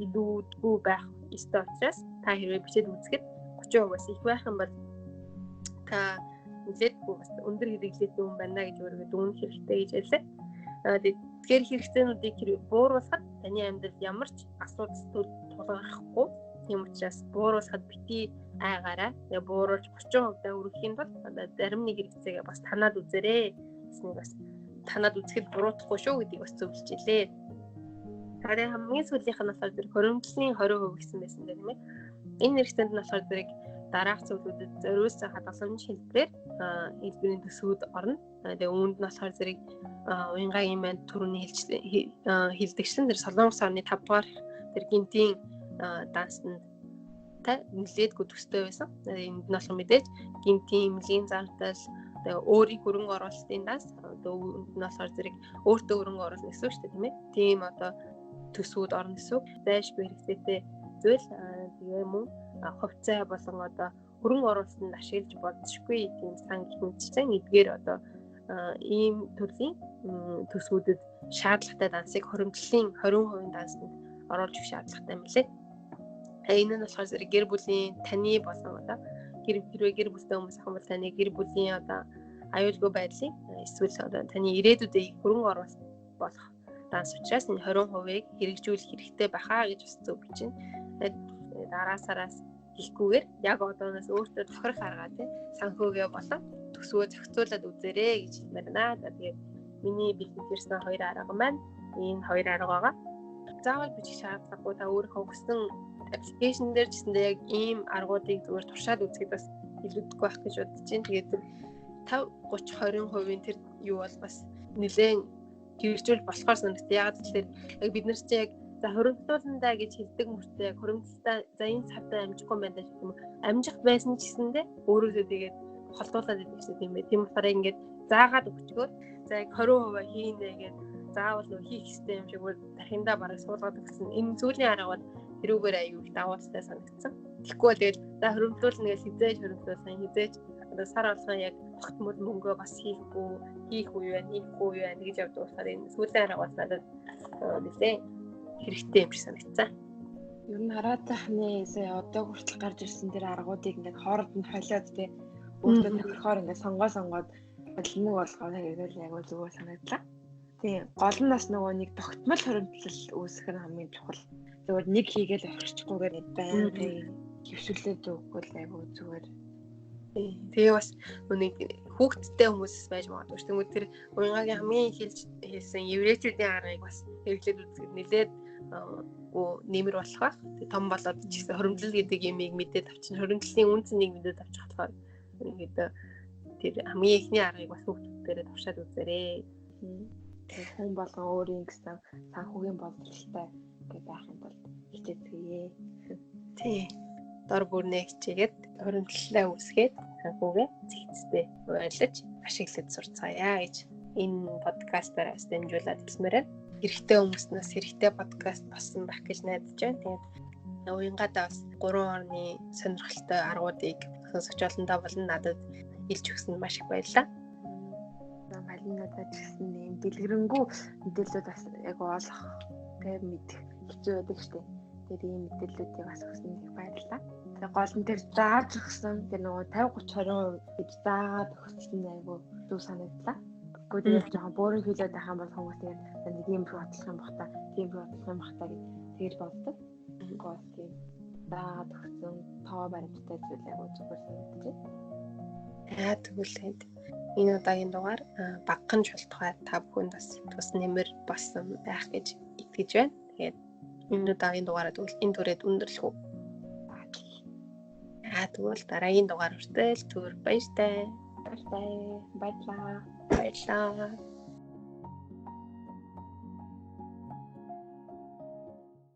илүүдгүй байх ёстой учраас та хэрвээ бичээд үзэхэд 30%-аас их байх юм бол та нэлээдгүй бас өндөр хэрэглээтэй хүн байна гэж өөрийгөө дүгнэх хэрэгтэй гэж хэлээ. Тэгэхээр хэрэгцээнүүдийг бууруулахад таны амьдралд ямар ч асуудал тулгархгүй. Тийм учраас бууруулахад бити айгаараа бууруулж 30% өргөхийн тулд зарим нэг хэрэгцээгээ бас танаад үзээрэй. Гэснийг бас танаад үзэхэд буруудахгүй шүү гэдгийг бас зөвлөж илээ. Харин хамгийн сүүлийнх нь болохоор зэрэг хоригдлын 20% гэсэн байсан гэх юм. Энэ хэрэгцээнд нь болохоор зэрэг дараах зүйлүүдэд зориулсан хадгаламж хэлбэрээр хэлбэрийн төсвүүд орно. Тэгээ үүнд нь болохоор зэрэг уянгагийн манд түрүүний хэлдэгчлэн тэр Солонгос орны 5 дугаар тэр гинтийн дансанд нэлээдгүй төстэй байсан. Энд нь болохоор мэдээж гинтийн эмнэлгийн зардал тэгээ өөрийн хөрөнгө оруулалтын данс одоо үүнд нь болохоор зэрэг өөртөө хөрөнгө оруулах гэсэн үг шүү дээ, тийм ээ. Тийм одоо төсвүүд орно гэсэн үг. Зайлшгүй хэрэгцээтэй зүйл тэгээ мөн хувьцаа болон одоо хөрөнгө оруулалтанд ашиглаж болзошгүй тийм сан гихмжсэн эдгээр одоо ийм төрлийн төсвүүдэд шаардлагатай дансыг хоригдлын 20% дансанд оруулж өгөх шаардлагатай юм лээ. Энэ нь болохоор зэрэг гэр бүлийн таны болон одоо хэрвээ гэр бүлтэй хүмүүс ахын бол таны гэр бүлийн одоо аюулгүй байдлын эсвэл одоо таны ирээдүйдээ хөрөнгө оруулалт болох данс учраас энэ 20%-ийг хэрэгжүүлэх хэрэгтэй байхаа гэж бас зөвлөж байна. Дараа сараас хийхгүйгээр яг одооноос өөртөө тохирох арга тий санхүүгээ болон төсвөө зохицуулаад үзээрэй гэж хэлмээр байна. Тэгээд миний бэлтгэсэн 2 арга маань энэ 2 арга байгаа. Заавал бичих шаардлагагүй та өөрийнхөө хүссэн аппликейшн дээр ч гэсэндээ яг ийм аргуудыг зүгээр туршаад үзэхэд бас илүүдгүй байх гэж бодож байна. Тэгээд 50-30-20% тэр юу бол бас нэлээд хэрэгжүүл болохоор санагдав. Яг тэгэхээр яг бид нар ч яг за хуримтлууландаа гэж хэлдэг мөртөө яг хуримтлалтаа за энэ цавтаа амжихгүй байна гэх юм. Амжих байсан ч гэсэндээ өөрөөсөө тэгээд холдуулаад идэх гэсэн юм бэ. Тийм болохоор ингээд заагаад өгчгөөр за яг 20% хийнэ гэж заавал нөө хийх хэрэгтэй юм шиг бол дахиндаа бараг суулгаад өгсөн. Энэ зүйлийн арга бол тэрүүгээр аюул даваалтай санагдсан. Тэгэхгүй бол тэгээд за хуримтлуулна гэж хизээж хуримтлуулсан хизээж одоо сар болгон яг тогтмол мөнгөө бас хийх үе байна гэж явдаг болохоор энэ сүүлийн арга бол надад нэлээ хэрэгтэй юм шиг санагдсан. Ер нь хараад тахны сая одоо хүртэл гарч ирсэн тэр аргуудыг ингээд хооронд нь холиод тий өөртөө тохирохоор ингээд сонгоод олимог болгоод хэрэгэл яг зүгээр санагдлаа. Тийм гол нь бас нөгөө нэг тогтмол хуримтлал үүсгэх нь хамгийн чухал. Зүгээр нэг хийгээл орчихгүйгээр байнгын хөвшүүлээд өгөхгүй л айгу зүгээр. Тэгээ бас нэг хүүхдтэй хүмүүс байж магадгүй шүү. Тэгмээ тэр уянгагийн хамгийн хэлсэн еврейчүүдийн аргыг бас хэрэглээд үзэхэд нэлээд нэмэр болох байх. Том болоод ч гэсэн хоримтлал гэдэг юмыг мэдээд авчихна. Хоримтлалын үнцнийг мэдээд авчих болохоор ингээд тэр хамгийн ихний аргыг бас хүүхдүүдээрээ туршаад үзээрэй. Хүн болгон өөрийн гэсэн санхүүгийн боловсралтай гэж байх юм бол хичээцгээе. Тий. Дор бүрнээ хичээгээд хоримтлалаа үүсгээд санхүүгээ зэгцтэй ойлгож ашиглаж сурцгаая гэж энэ подкастаар дамжуулаад хэлмээр байна. Хэрэгтэй хүмүүстнээс хэрэгтэй подкаст болсон байх гэж найдаж байна. Тэгээд уянгадаа бас 3 орны сонирхолтой аргуудыг сонсогч олондоо болон надад илж өгсөнд маш их баярлалаа. Малинадад ч гэсэн юм дэлгэрэнгүй мэдээлэлүүд бас яг олох тэг мэдэх хэцүү байдаг шүү дээ. Тэгээд ийм мэдээллүүдийг бас өгсөнд их баярлалаа. Тэгээд гол нь тэр зааж өгсөн тэр нөгөө 50-30-20% гэж заагаад өгсөн айгу зүг санагдлаа. Гэхдээ яг жоохон бөөрийн хилээд байх юм бол хүмүүс тэгээд нэг юм бодлох юм бах та, тийм бодлох юм бах та гэж тэгж боддог. Гол тийм заагаад өгсөн тоо баримттай зүйл айгу зүгээр санагдаж байна. Тэгвэл энэ удаагийн дугаар багхан шултгаар та бүхэнд бас тус нэмэр болсон байх гэж итгэж байна. Тэгээд энэ удаагийн дугаараа тэгвэл энэ түрээд өндөрлөх үү? Тэгвэл дараагийн дугаар хүртэл түр баяртай. Баярлалаа. Баярлалаа.